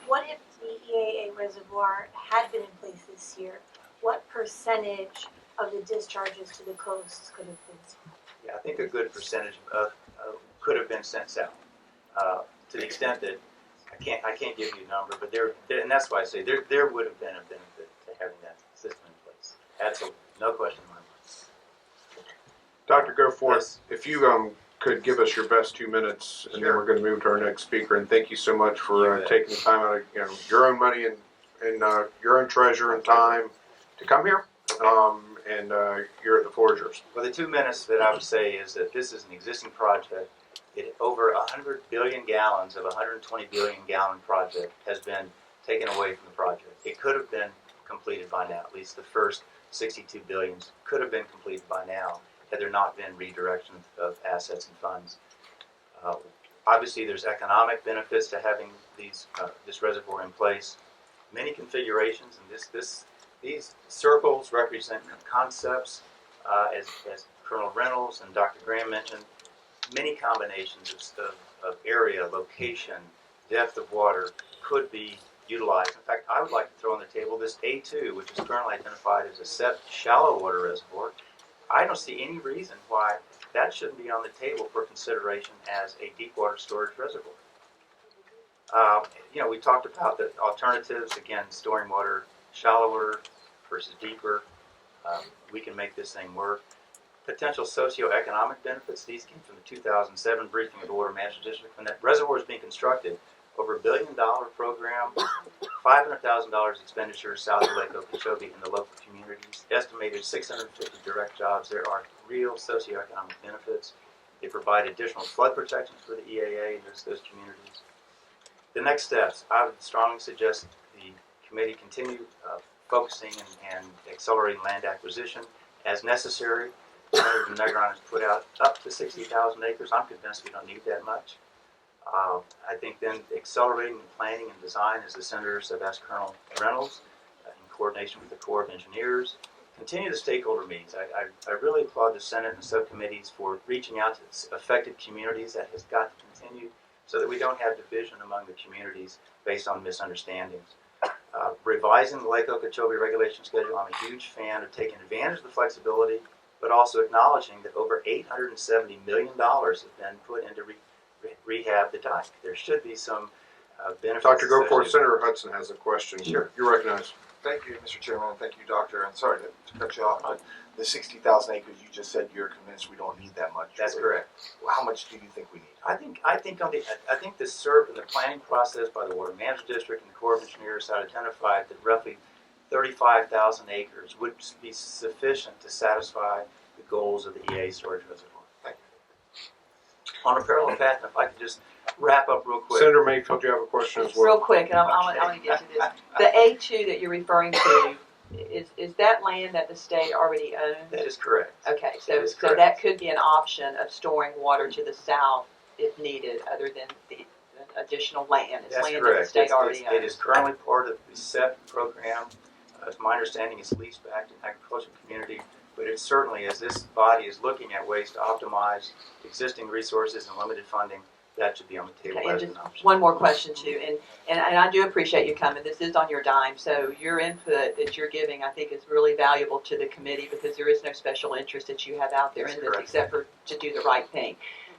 the EAA reservoir had been in place this year? What percentage of the discharges to the coast could have been? Yeah, I think a good percentage could have been sent south. To the extent that I can't give you a number, but and that's why I say there would have been a benefit to having that system in place. Absolutely, no question in my mind. Dr. Goforth, Yes. if you could give us your best 2 minutes, and then Sure. we're going to move to our next speaker. And thank you so much for You bet. taking the time out of your own money and your own treasure and time to come here. And the floor is yours. Well, the 2 minutes that I would say is that this is an existing project. Over 100 billion gallons of a 120 billion gallon project has been taken away from the project. It could have been completed by now. At least the first 62 billions could have been completed by now had there not been redirection of assets and funds. Obviously, there's economic benefits to having this reservoir in place. Many configurations, and these circles represent concepts, as Colonel Reynolds and Dr. Graham mentioned. Many combinations of area, location, depth of water could be utilized. In fact, I would like to throw on the table this A2, which is currently identified as a SEP shallow water reservoir. I don't see any reason why that shouldn't be on the table for consideration as a deep water storage reservoir. We talked about the alternatives, again, storing water shallower versus deeper. We can make this thing work. Potential socioeconomic benefits, these came from the 2007 briefing of the Water Management District. When that reservoir is being constructed, over $1 billion program, $500,000 expenditure south of Lake Okeechobee in the local communities, estimated 650 direct jobs. There are real socioeconomic benefits. They provide additional flood protections for the EAA and those communities. The next steps, I would strongly suggest the committee continue focusing and accelerating land acquisition as necessary. Senator Negron has put out up to 60,000 acres. I'm convinced we don't need that much. I think then accelerating the planning and design, as the senators have asked Colonel Reynolds, in coordination with the Corps of Engineers, continue the stakeholder meetings. I really applaud the Senate and the subcommittees for reaching out to affected communities. That has got to continue so that we don't have division among the communities based on misunderstandings. Revising the Lake Okeechobee regulation schedule, I'm a huge fan of taking advantage of the flexibility, but also acknowledging that over $870 million has been put into rehab the dike. There should be some benefits. Dr. Goforth, associated. Senator Hudson has a question. Sure. You're recognized. Thank you, Mr. Chairman, and thank you, Doctor. I'm sorry to cut you off, but the 60,000 acres, you just said you're convinced we don't need that much. That's really. correct. Well, how much do you think we need? I think the SERP and the planning process by the Water Management District and the Corps of Engineers had identified that roughly 35,000 acres would be sufficient to satisfy the goals of the EA storage reservoir. Thank you. On a parallel path, if I could just wrap up real quick. Senator Mayfield, you have a question as well. Real quick, and I want to get to this. The A2 that you're referring to, is that land that the state already owns? That is correct. Okay, That so is so correct. that could be an option of storing water to the south if needed, other than the additional land. It's That's land that correct. the state already It owns. is currently part of the SEP program. It's my understanding it's leased back to the agricultural community, but it certainly, as this body is looking at ways to optimize existing resources and limited funding, that should be on the table Okay, and as an just option. one more question too, and I do appreciate you coming. This is on your dime, so your input that you're giving, I think, is really valuable to the committee because there is no special interest that you have out there That's in this correct. except for to do the right thing.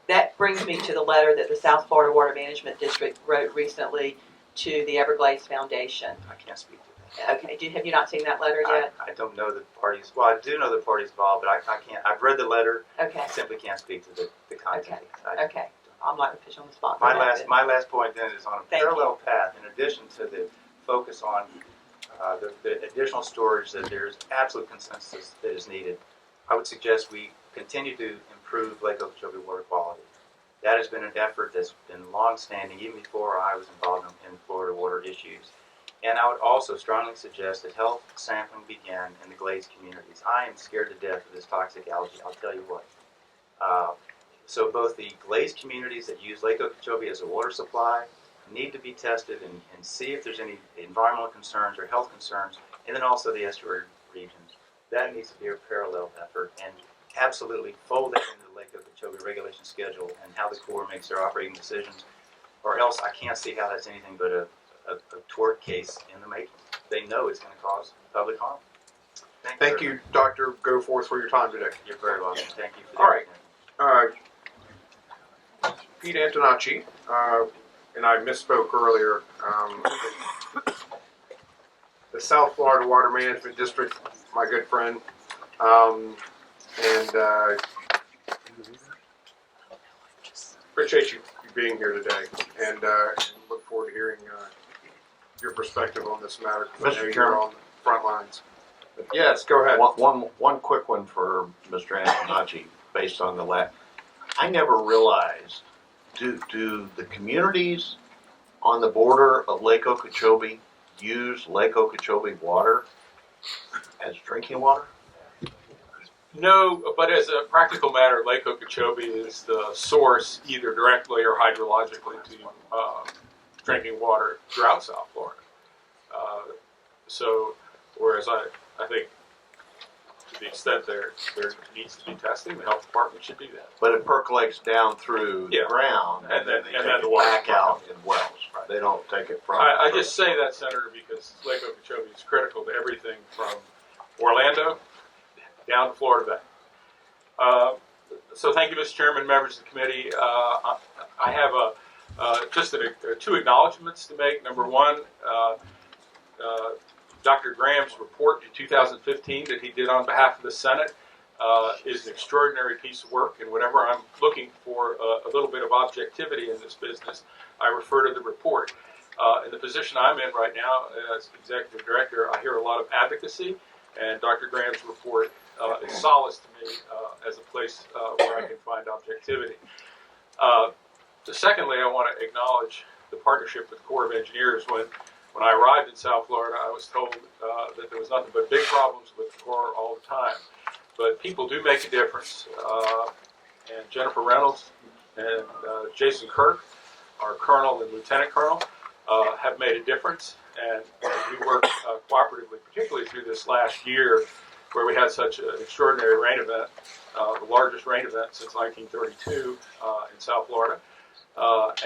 That brings me to the letter that the South Florida Water Management District wrote recently to the Everglades Foundation. I can't speak to that. Okay, have you not seen that letter yet? I don't know the parties. Well, I do know the parties involved, but I can't. I've read the letter. Okay, I simply can't speak to the content. okay. I'm not going to put you on the spot. for My that, my last point then is on a Thank parallel path. In addition to the focus on the additional storage that there's absolute consensus that is needed, I would suggest we continue to improve Lake Okeechobee water quality. That has been an effort that's been long-standing, even before I was involved in Florida water issues. And I would also strongly suggest that health sampling begin in the Glades communities. I am scared to death of this toxic algae, I'll tell you what. So both the Glades communities that use Lake Okeechobee as a water supply need to be tested and see if there's any environmental concerns or health concerns, and then also the estuary regions. That needs to be a parallel effort, and absolutely fold that into the Lake Okeechobee regulation schedule and how the Corps makes their operating decisions, or else I can't see how that's anything but a tort case in the making. They know it's going to cause public harm. Thank you, Dr. Goforth, for your time today. You're very welcome. Thank you for the All right. opportunity. Pete Antonacci, and I misspoke earlier. The South Florida Water Management District, my good friend, and appreciate you being here today, and look forward to hearing your perspective on this matter. 'Cause I know Mr. you're Chairman? on the front lines. Yes, go ahead. One quick one for Mr. Antonacci, based on the last. I never realized, do the communities on the border of Lake Okeechobee use Lake Okeechobee water as drinking water? No, but as a practical matter, Lake Okeechobee is the source, either directly or hydrologically, to drinking water throughout South Florida. So, whereas I think to the extent there needs to be testing, the health department should do that. But it percolates down through the Yeah. ground, And then- they and take then the it water back comes out in wells. Right. They don't take it from. I just say that, Senator, because Lake Okeechobee is critical to everything from Orlando down to Florida Bay. So thank you, Mr. Chairman, members of the committee. I have just two acknowledgments to make. Number one, Dr. Graham's report in 2015 that he did on behalf of the Senate is an extraordinary piece of work, and whenever I'm looking for a little bit of objectivity in this business, I refer to the report. In the position I'm in right now as executive director, I hear a lot of advocacy, and Dr. Graham's report is solace to me as a place where I can find objectivity. Secondly, I want to acknowledge the partnership with the Corps of Engineers. When I arrived in South Florida, I was told that there was nothing but big problems with the Corps all the time. But people do make a difference. And Jennifer Reynolds and Jason Kirk our colonel and lieutenant colonel have made a difference, and we work cooperatively, particularly through this last year where we had such an extraordinary rain event, the largest rain event since 1932 in South Florida.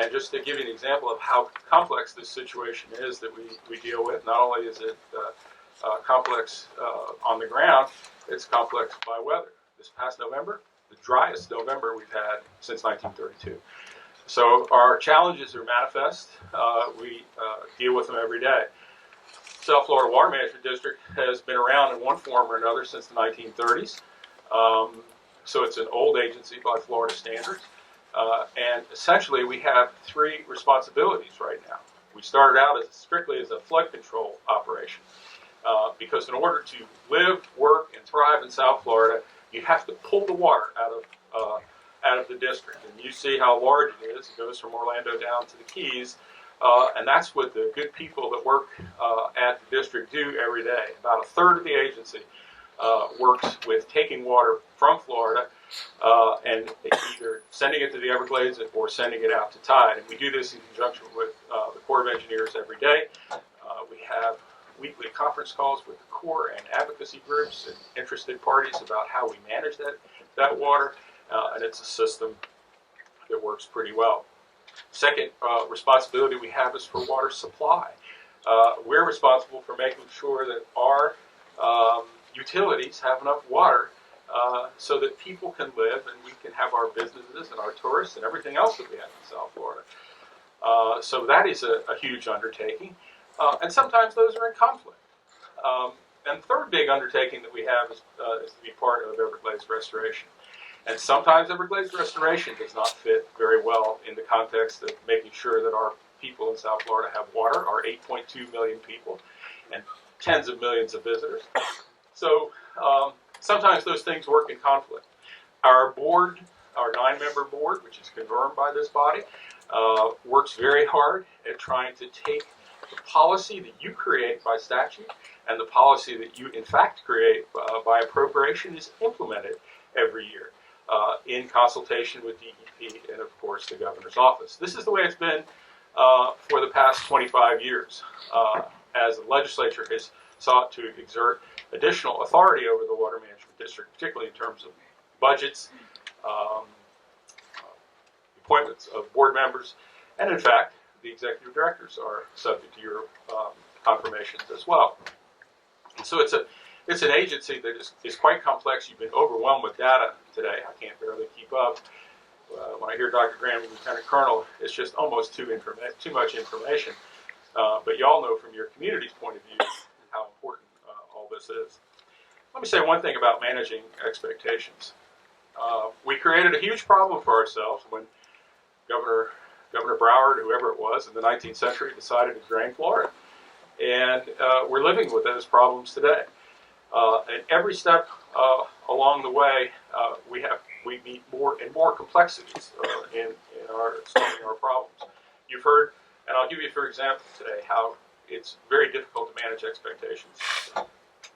And just to give you an example of how complex this situation is that we deal with, not only is it complex on the ground, it's complex by weather. This past November, the driest November we've had since 1932. So our challenges are manifest. We deal with them every day. South Florida Water Management District has been around in one form or another since the 1930s. So it's an old agency by Florida standards. And essentially we have three responsibilities right now. We started out strictly as a flood control operation. Because in order to live, work, and thrive in South Florida, you have to pull the water out of the district. And you see how large it is. It goes from Orlando down to the Keys. And that's what the good people that work at the district do every day. About a third of the agency works with taking water from Florida and either sending it to the Everglades or sending it out to tide. And we do this in conjunction with the Corps of Engineers every day. We have weekly conference calls with the Corps and advocacy groups and interested parties about how we manage that water, and it's a system that works pretty well. Second responsibility we have is for water supply. We're responsible for making sure that our utilities have enough water so that people can live and we can have our businesses and our tourists and everything else that we have in South Florida. So that is a huge undertaking. And sometimes those are in conflict. And the third big undertaking that we have is to be part of Everglades restoration. And sometimes Everglades restoration does not fit very well in the context of making sure that our people in South Florida have water, our 8.2 million people, and tens of millions of visitors. So sometimes those things work in conflict. Our board, our 9-member board, which is confirmed by this body, works very hard at trying to take the policy that you create by statute and the policy that you in fact create by appropriation is implemented every year in consultation with DEP and of course the governor's office. This is the way it's been for the past 25 years as the legislature has sought to exert additional authority over the Water Management District, particularly in terms of budgets, appointments of board members, and in fact the executive directors are subject to your confirmations as well. And so it's an agency that is quite complex. You've been overwhelmed with data today. I can't barely keep up. When I hear Dr. Graham and Lieutenant Colonel, it's just almost too much information. But you all know from your community's point of view how important all this is. Let me say one thing about managing expectations. We created a huge problem for ourselves when Governor Broward, whoever it was, in the 19th century decided to drain Florida. And we're living with those problems today. And every step along the way, we meet more and more complexities in solving our problems. You've heard, and I'll give you for example today, how it's very difficult to manage expectations.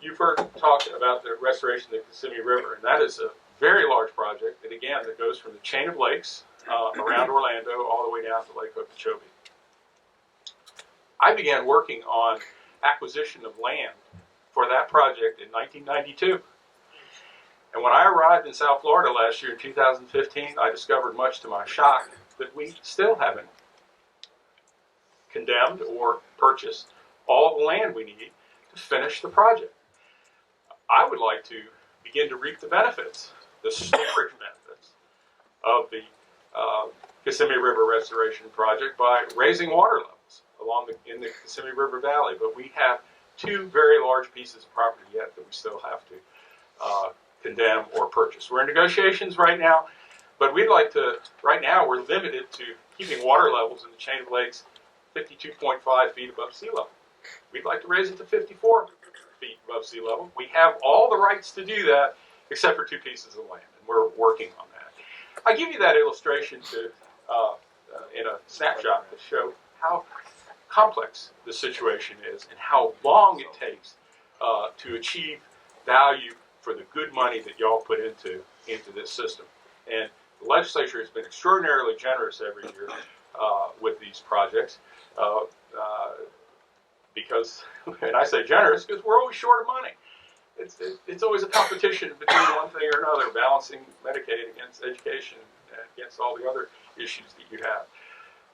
You've heard talk about the restoration of the Kissimmee River, and that is a very large project that, again, that goes from the chain of lakes around Orlando all the way down to Lake Okeechobee. I began working on acquisition of land for that project in 1992. And when I arrived in South Florida last year in 2015, I discovered, much to my shock, that we still haven't condemned or purchased all the land we need to finish the project. I would like to begin to reap the benefits, the storage benefits of the Kissimmee River Restoration Project by raising water levels in the Kissimmee River Valley. But we have two very large pieces of property yet that we still have to condemn or purchase. We're in negotiations right now, but we'd like to, right now we're limited to keeping water levels in the chain of lakes 52.5 feet above sea level. We'd like to raise it to 54 feet above sea level. We have all the rights to do that except for two pieces of land, and we're working on that. I give you that illustration in a snapshot to show how complex the situation is and how long it takes to achieve value for the good money that y'all put into this system. And the legislature has been extraordinarily generous every year with these projects. Because, and I say generous, because we're always short of money. It's always a competition between one thing or another, balancing Medicaid against education and against all the other issues that you have.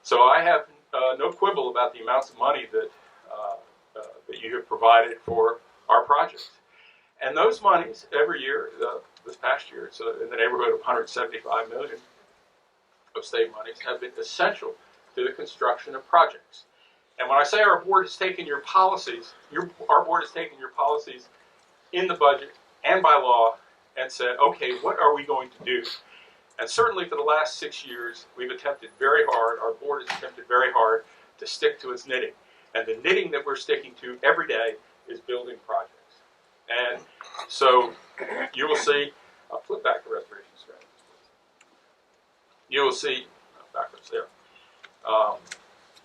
So I have no quibble about the amounts of money that you have provided for our projects. And those monies every year, this past year, it's in the neighborhood of $175 million of state monies, have been essential to the construction of projects. And when I say our board has taken your policies, our board has taken your policies in the budget and by law and said, okay, what are we going to do? And certainly for the last 6 years, we've attempted very hard, our board has attempted very hard to stick to its knitting. And the knitting that we're sticking to every day is building projects. And so you will see, I'll flip back to restoration strategies. You will see, backwards there.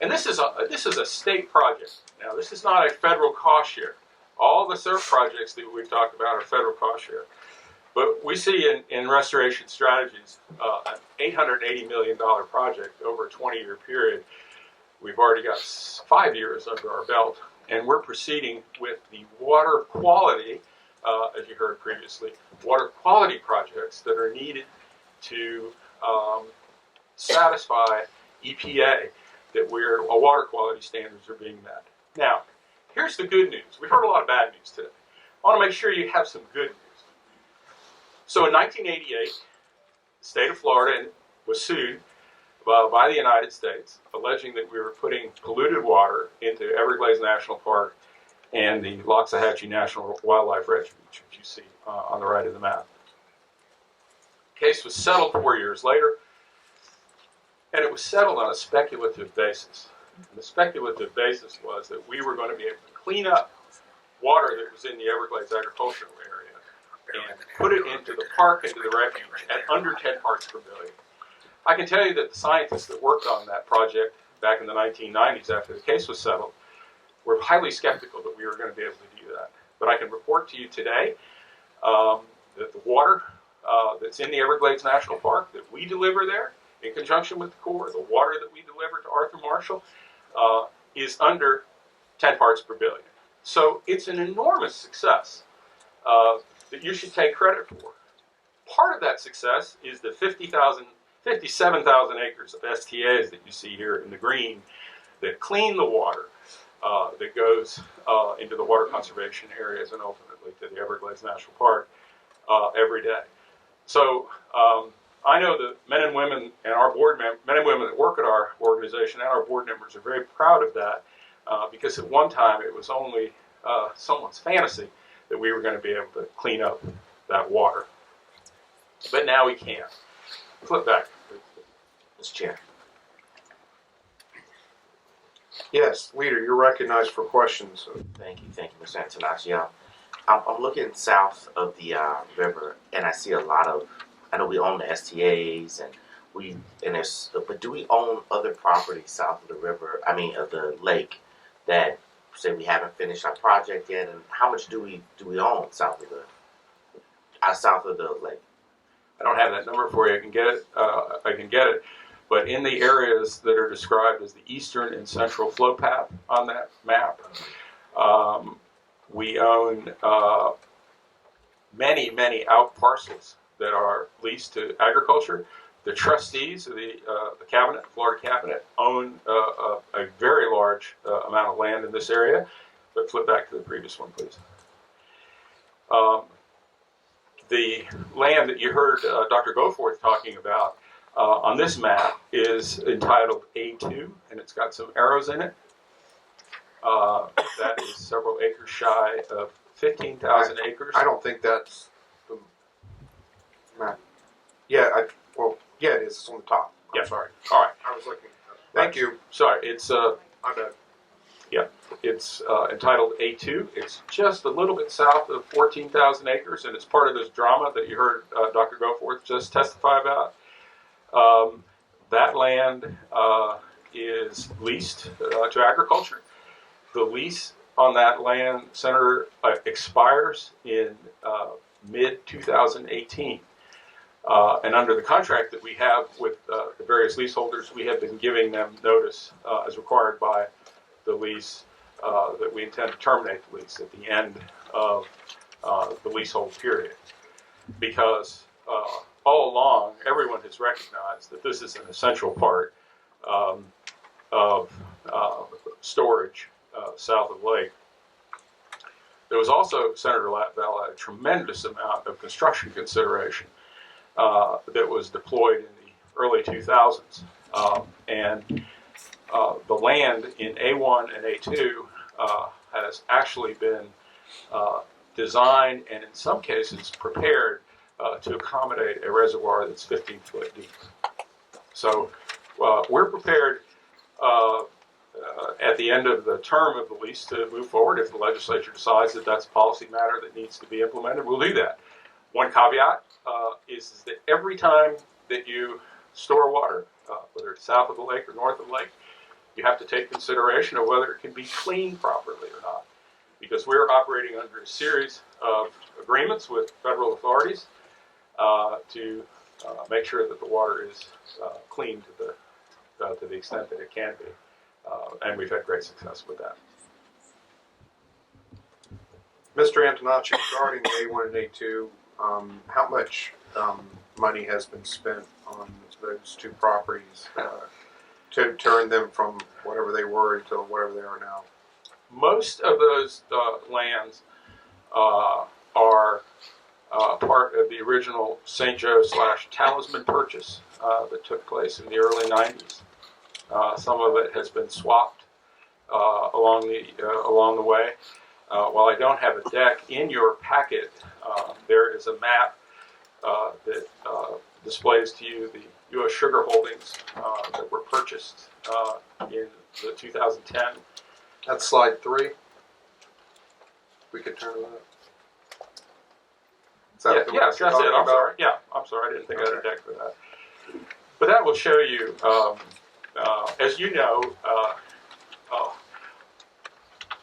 And this is a state project. Now, this is not a federal cost share. All the SERP projects that we've talked about are federal cost share. But we see in restoration strategies an $880 million project over a 20-year period. We've already got 5 years under our belt, and we're proceeding with the water quality, as you heard previously, water quality projects that are needed to satisfy EPA that our water quality standards are being met. Now, here's the good news. We've heard a lot of bad news today. I want to make sure you have some good news. So in 1988, the state of Florida was sued by the United States, alleging that we were putting polluted water into Everglades National Park and the Caloosahatchee National Wildlife Refuge, which you see on the right of the map. The case was settled 4 years later, and it was settled on a speculative basis. And the speculative basis was that we were going to be able to clean up water that was in the Everglades agricultural area and put it into the park, into the refuge, at under 10 parts per billion. I can tell you that the scientists that worked on that project back in the 1990s after the case was settled were highly skeptical that we were going to be able to do that. But I can report to you today that the water that's in the Everglades National Park that we deliver there, in conjunction with the Corps, the water that we deliver to Arthur Marshall, is under 10 parts per billion. So it's an enormous success that you should take credit for. Part of that success is the 57,000 acres of STAs that you see here in the green that clean the water that goes into the water conservation areas and ultimately to the Everglades National Park every day. So I know the men and women and our men and women that work at our organization and our board members are very proud of that because at one time it was only someone's fantasy that we were going to be able to clean up that water. But now we can. Flip back. Mr. Chair. Yes, leader, you're recognized for questions. Thank you, Mr. Antonacci. I'm looking south of the river, and I see a lot of. I know we own the STAs, but do we own other properties south of the river? I mean, of the lake, that say we haven't finished our project yet, and how much do we own south of the lake? I don't have that number for you. I can get it. But in the areas that are described as the eastern and central flow path on that map, we own many out parcels that are leased to agriculture. The trustees of the cabinet, Florida cabinet, own a very large amount of land in this area. But flip back to the previous one, please. The land that you heard Dr. Goforth talking about on this map is entitled A2, and it's got some arrows in it. That is several acres shy of 15,000 acres. I don't think that's the map. Yeah, it is. It's on the top. I'm sorry. All right. I was looking. Thank you. Sorry, it's My bad. it's entitled A2. It's just a little bit south of 14,000 acres, and it's part of this drama that you heard Dr. Goforth just testify about. That land is leased to agriculture. The lease on that land, Senator, expires in mid-2018. And under the contract that we have with the various leaseholders, we have been giving them notice as required by the lease that we intend to terminate the lease at the end of the leasehold period. Because all along, everyone has recognized that this is an essential part of storage south of the lake. There was also, Senator Latval, a tremendous amount of construction consideration that was deployed in the early 2000s. The land in A1 and A2 has actually been designed and in some cases prepared to accommodate a reservoir that's 15 foot deep. So we're prepared at the end of the term of the lease to move forward. If the legislature decides that that's a policy matter that needs to be implemented, we'll do that. One caveat is that every time that you store water, whether it's south of the lake or north of the lake, you have to take consideration of whether it can be cleaned properly or not. Because we're operating under a series of agreements with federal authorities to make sure that the water is clean to the extent that it can be. And we've had great success with that. Mr. Antonacci, regarding A1 and A2, how much money has been spent on those two properties to turn them from whatever they were into whatever they are now? Most of those lands are part of the original St. Joe / Talisman purchase that took place in the early 90s. Some of it has been swapped along the way. While I don't have a deck in your packet, there is a map that displays to you the U.S. sugar holdings that were purchased in the 2010. That's slide 3. We could turn that. Yes, that's it. I'm sorry. Yeah, I'm sorry. I didn't think I had a deck for that. But that will show you, as you know,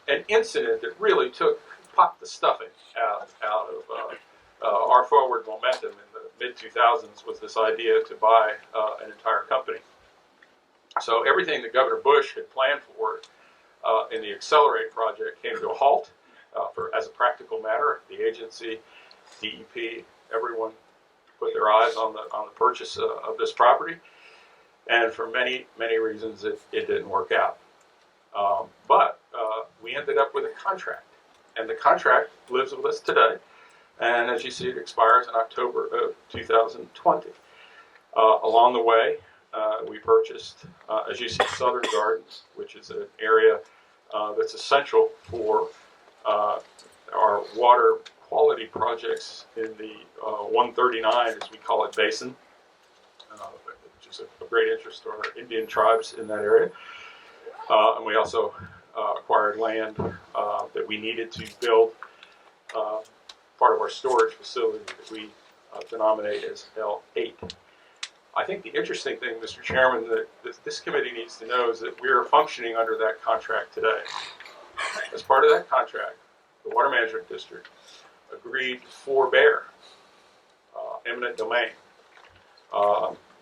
an incident that really popped the stuffing out of our forward momentum in the mid-2000s was this idea to buy an entire company. So everything that Governor Bush had planned for in the Accelerate project came to a halt as a practical matter. The agency, DEP, everyone put their eyes on the purchase of this property, and for many reasons it didn't work out. But we ended up with a contract, and the contract lives with us today. And as you see, it expires in October of 2020. Along the way, we purchased, as you see, Southern Gardens, which is an area that's essential for our water quality projects in the 139, as we call it, basin, which is of great interest to our Indian tribes in that area. And we also acquired land that we needed to build part of our storage facility that we denominate as L8. I think the interesting thing, Mr. Chairman, that this committee needs to know is that we are functioning under that contract today. As part of that contract, the Water Management District agreed to forbear eminent domain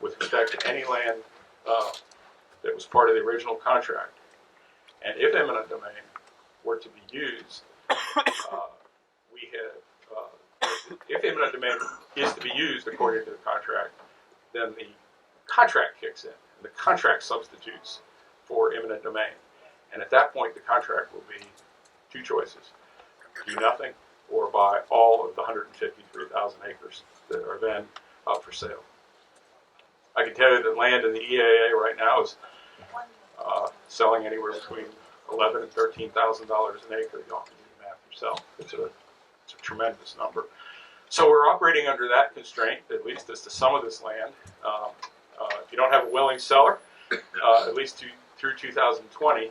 with respect to any land that was part of the original contract. And if eminent domain were to be used, if eminent domain is to be used according to the contract, then the contract kicks in, and the contract substitutes for eminent domain. And at that point, the contract will be two choices: do nothing, or buy all of the 153,000 acres that are then up for sale. I can tell you that land in the EAA right now is selling anywhere between $11,000 and $13,000 an acre. Y'all can do the math yourself. It's a tremendous number. So we're operating under that constraint, at least as to some of this land. If you don't have a willing seller, at least through 2020,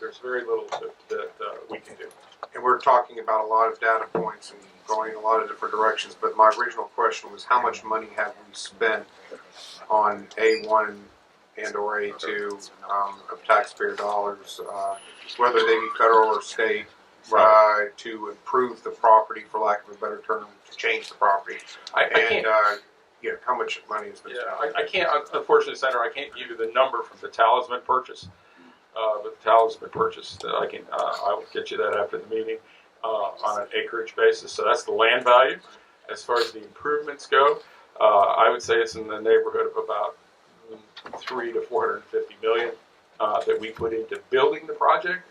there's very little that we can do. And we're talking about a lot of data points and going in a lot of different directions, but my original question was how much money have we spent on A1 and or A2 of taxpayer dollars, whether they be federal or state, to improve the property, for lack of a better term, to change the property. I can't. Yeah, how much money has been Yeah, spent? I can't, unfortunately, Senator, I can't give you the number from the talisman purchase. But the talisman purchase, I will get you that after the meeting, on an acreage basis. So that's the land value. As far as the improvements go, I would say it's in the neighborhood of about 3 to 450 million that we put into building the project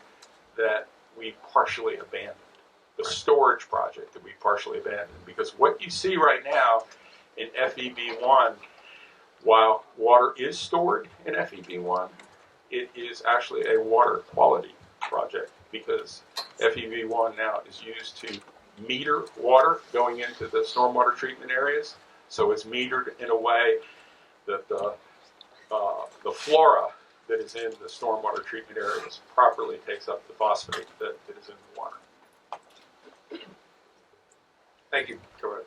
that we partially abandoned. The storage project that we partially abandoned, because what you see right now in FEB1, while water is stored in FEB1, it is actually a water quality project, because FEB1 now is used to meter water going into the stormwater treatment areas. So it's metered in a way that the flora that is in the stormwater treatment areas properly takes up the phosphate that is in the water. Thank you. Go ahead.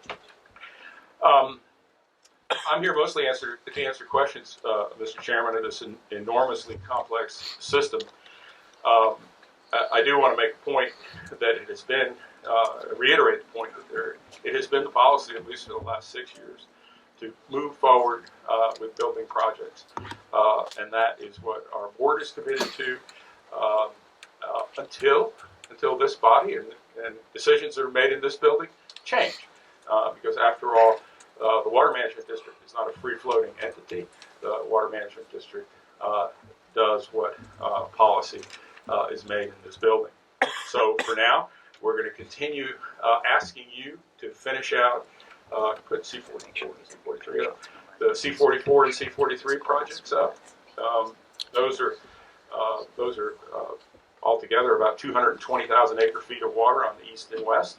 I'm here mostly to answer questions, Mr. Chairman, of this enormously complex system. I do want to make a point that it has been, reiterate the point that it has been the policy, at least for the last 6 years, to move forward with building projects. And that is what our board is committed to until this body and decisions that are made in this building change. Because after all, the Water Management District is not a free-floating entity. The Water Management District does what policy is made in this building. So for now, we're going to continue asking you to finish out, put C44 and C43 up, the C44 and C43 projects up. Those are altogether about 220,000 acre-feet of water on the east and west.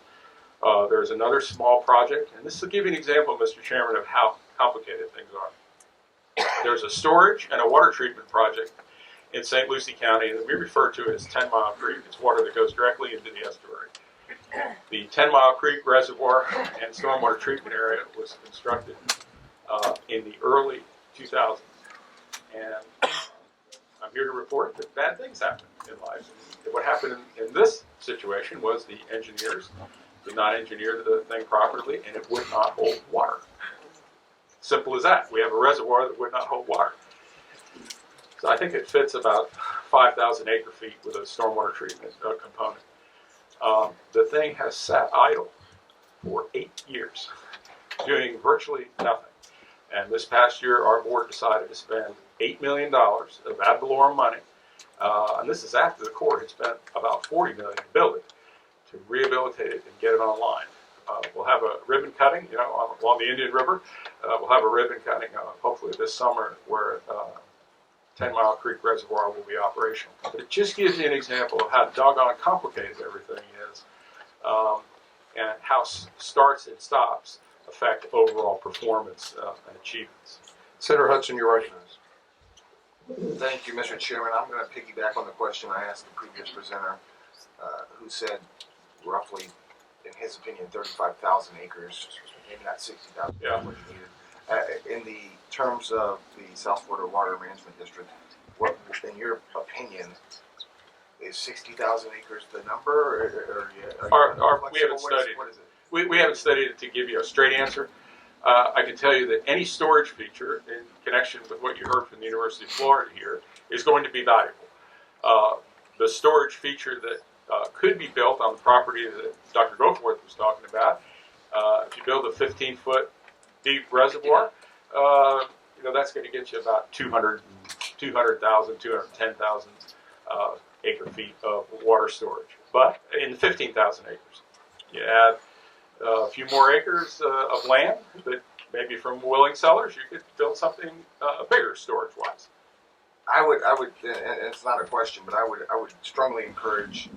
There's another small project, and this will give you an example, Mr. Chairman, of how complicated things are. There's a storage and a water treatment project in St. Lucie County that we refer to as 10 Mile Creek. It's water that goes directly into the estuary. The 10 Mile Creek Reservoir and stormwater treatment area was constructed in the early 2000s. And I'm here to report that bad things happen in life. And what happened in this situation was the engineers did not engineer the thing properly, and it would not hold water. Simple as that. We have a reservoir that would not hold water. So I think it fits about 5,000 acre feet with a stormwater treatment component. The thing has sat idle for 8 years, doing virtually nothing. And this past year, our board decided to spend $8 million of ad valorem money, and this is after the Corps had spent about $40 million to build it, to rehabilitate it and get it online. We'll have a ribbon cutting, along the Indian River. We'll have a ribbon cutting, hopefully this summer, where 10 Mile Creek Reservoir will be operational. But it just gives you an example of how doggone complicated everything is, and how starts and stops affect overall performance and achievements. Senator Hudson, you're recognized. Thank you, Mr. Chairman. I'm going to piggyback on the question I asked the previous presenter, who said roughly, in his opinion, 35,000 acres, maybe not 60,000, Yeah. what you needed. In the terms of the South Florida Water Management District, what, in your opinion, is 60,000 acres the number? We haven't studied. What is it? We haven't studied it to give you a straight answer. I can tell you that any storage feature, in connection with what you heard from the University of Florida here, is going to be valuable. The storage feature that could be built on the property that Dr. Goforth was talking about, if you build a 15-foot deep reservoir, that's going to get you about 200,000, 210,000 acre feet of water storage. But in 15,000 acres, you add a few more acres of land, but maybe from willing sellers, you could build something bigger storage-wise. I would, and it's not a question, but I would strongly encourage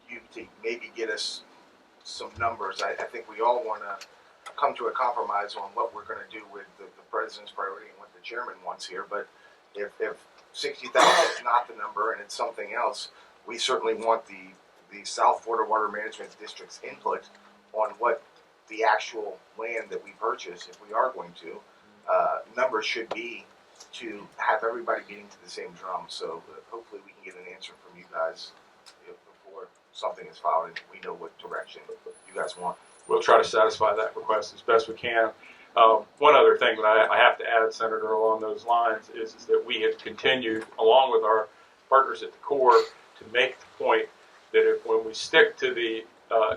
you to maybe get us some numbers. I think we all want to come to a compromise on what we're going to do with the president's priority and what the chairman wants here. But if 60,000 is not the number and it's something else, we certainly want the South Florida Water Management District's input on what the actual land that we purchase, if we are going to, numbers should be to have everybody getting to the same drum. So hopefully we can get an answer from you guys before something is filed and we know what direction you guys want. We'll try to satisfy that request as best we can. One other thing that I have to add, Senator, along those lines is that we have continued, along with our partners at the Corps, to make the point that when we stick to the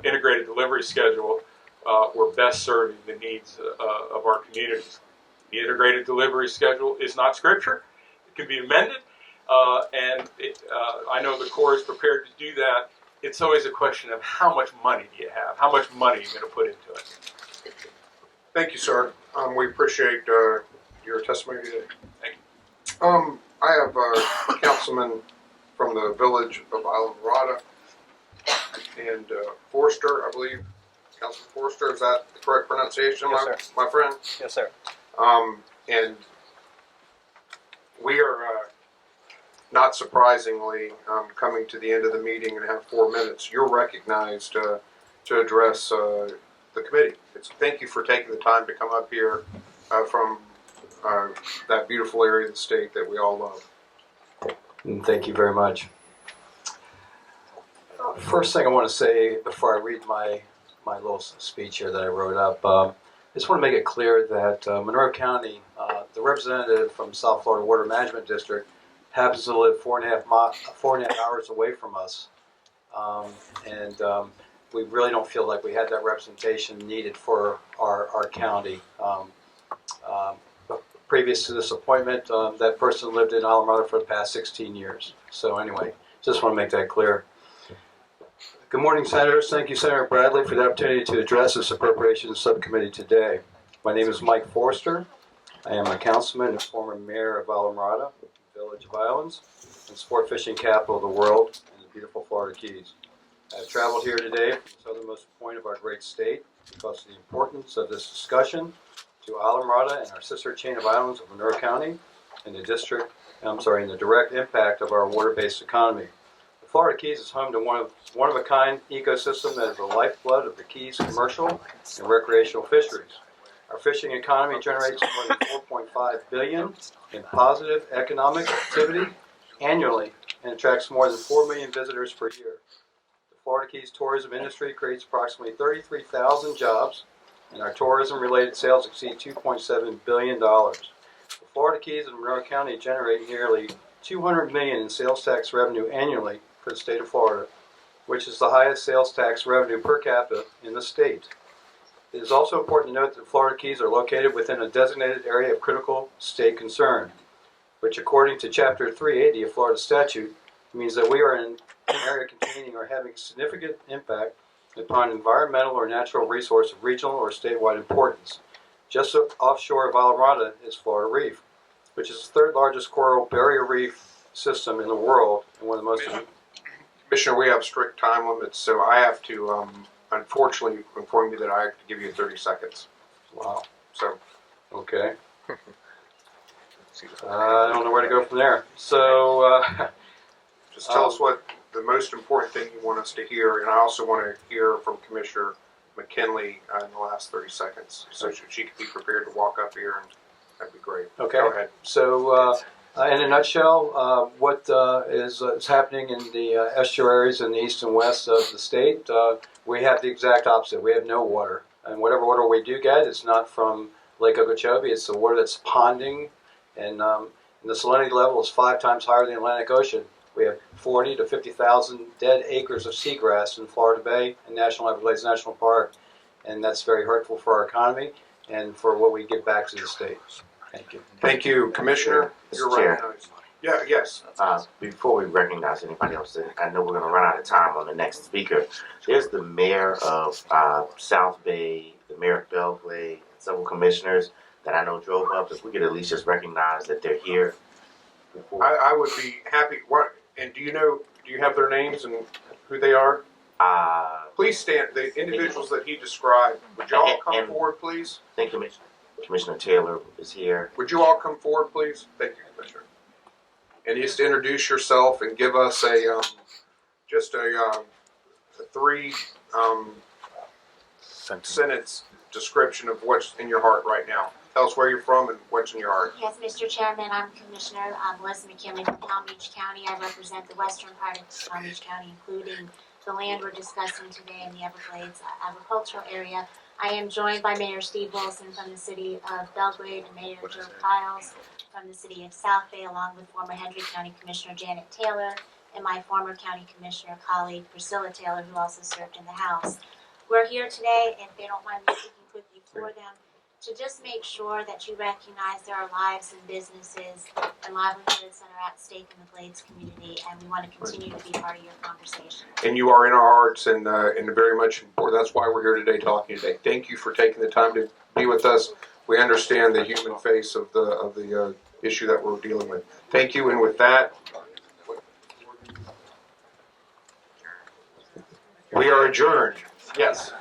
integrated delivery schedule, we're best serving the needs of our communities. The integrated delivery schedule is not scripture. It can be amended, and I know the Corps is prepared to do that. It's always a question of how much money do you have? How much money are you going to put into it? Thank you, sir. We appreciate your testimony today. Thank you. I have a councilman from the village of Islamorada and Forster, I believe. Councilman Forster, is that the correct pronunciation, Yes, my friend? Yes, sir. And we are, not surprisingly, coming to the end of the meeting and have 4 minutes. You're recognized to address the committee. Thank you for taking the time to come up here from that beautiful area of the state that we all love. And thank you very much. First thing I want to say before I read my little speech here that I wrote up, I just want to make it clear that Monroe County, the representative from South Florida Water Management District, happens to live 4.5 hours away from us. We really don't feel like we had that representation needed for our county. Previous to this appointment, that person lived in Islamorada for the past 16 years. So anyway, just want to make that clear. Good morning, Senators. Thank you, Senator Bradley, for the opportunity to address this appropriations subcommittee today. My name is Mike Forster. I am a councilman and former mayor of Islamorada, Village of Islands, and sport fishing capital of the world in the beautiful Florida Keys. I have traveled here today from the southernmost point of our great state because of the importance of this discussion to Islamorada and our sister chain of islands of Monroe County and the the direct impact of our water-based economy. The Florida Keys is home to one of a kind ecosystem that is the lifeblood of the Keys commercial and recreational fisheries. Our fishing economy generates more than $4.5 billion in positive economic activity annually and attracts more than 4 million visitors per year. The Florida Keys tourism industry creates approximately 33,000 jobs, and our tourism-related sales exceed $2.7 billion. The Florida Keys and Monroe County generate nearly $200 million in sales tax revenue annually for the state of Florida, which is the highest sales tax revenue per capita in the state. It is also important to note that the Florida Keys are located within a designated area of critical state concern, which according to Chapter 380 of Florida statute means that we are in an area containing or having significant impact upon environmental or natural resource of regional or statewide importance. Just offshore of Islamorada is Florida Reef, which is the third largest coral barrier reef system in the world and one of the most. Commissioner, we have strict time limits, so I have to unfortunately inform you that I have to give you 30 seconds. Wow. So, Okay. I don't know where to go from there. So, just tell us what the most important thing you want us to hear, and I also want to hear from Commissioner McKinley in the last 30 seconds, so she could be prepared to walk up here, and that'd be great. Okay. Go ahead. So, in a nutshell, what is happening in the estuaries in the east and west of the state, we have the exact opposite. We have no water. And whatever water we do get is not from Lake Okeechobee. It's the water that's ponding, and the salinity level is 5 times higher than the Atlantic Ocean. We have 40 to 50,000 dead acres of seagrass in Florida Bay and National Everglades National Park, and that's very hurtful for our economy and for what we give back to the state. Thank you. Thank you, Commissioner. You're Mr. Chair. recognized. Yeah, yes. Before we recognize anybody else, and I know we're going to run out of time on the next speaker. There's the mayor of South Bay, the mayor of Belgrade, and several commissioners that I know drove up. If we could at least just recognize that they're here. I would be happy. What? And do you have their names and who they are? Please stand. The individuals that he described. Would you all come forward, please? I think Commissioner Taylor is here. Would you all come forward, please? Thank you, Commissioner. And just introduce yourself and give us a 3 sentence description of what's in your heart right now. Tell us where you're from and what's in your heart. Yes, Mr. Chairman, I'm Commissioner Melissa McKinley from Palm Beach County. I represent the western part of Palm Beach County, including the land we're discussing today in the Everglades agricultural area. I am joined by Mayor Steve Wilson from the city of Belgrade and Mayor Joe Piles from the city of South Bay, along with former Hendry County Commissioner Janet Taylor and my former county commissioner colleague Priscilla Taylor, who also served in the House. We're here today, if they don't mind me speaking quickly for them, to just make sure that you recognize there are lives and businesses and livelihoods that are at stake in the Glades community, and we want to continue to be part of your conversation. And you are in our hearts and very much important. That's why we're here today talking today. Thank you for taking the time to be with us. We understand the human face of the issue that we're dealing with. Thank you, and with that, we are adjourned. Yes.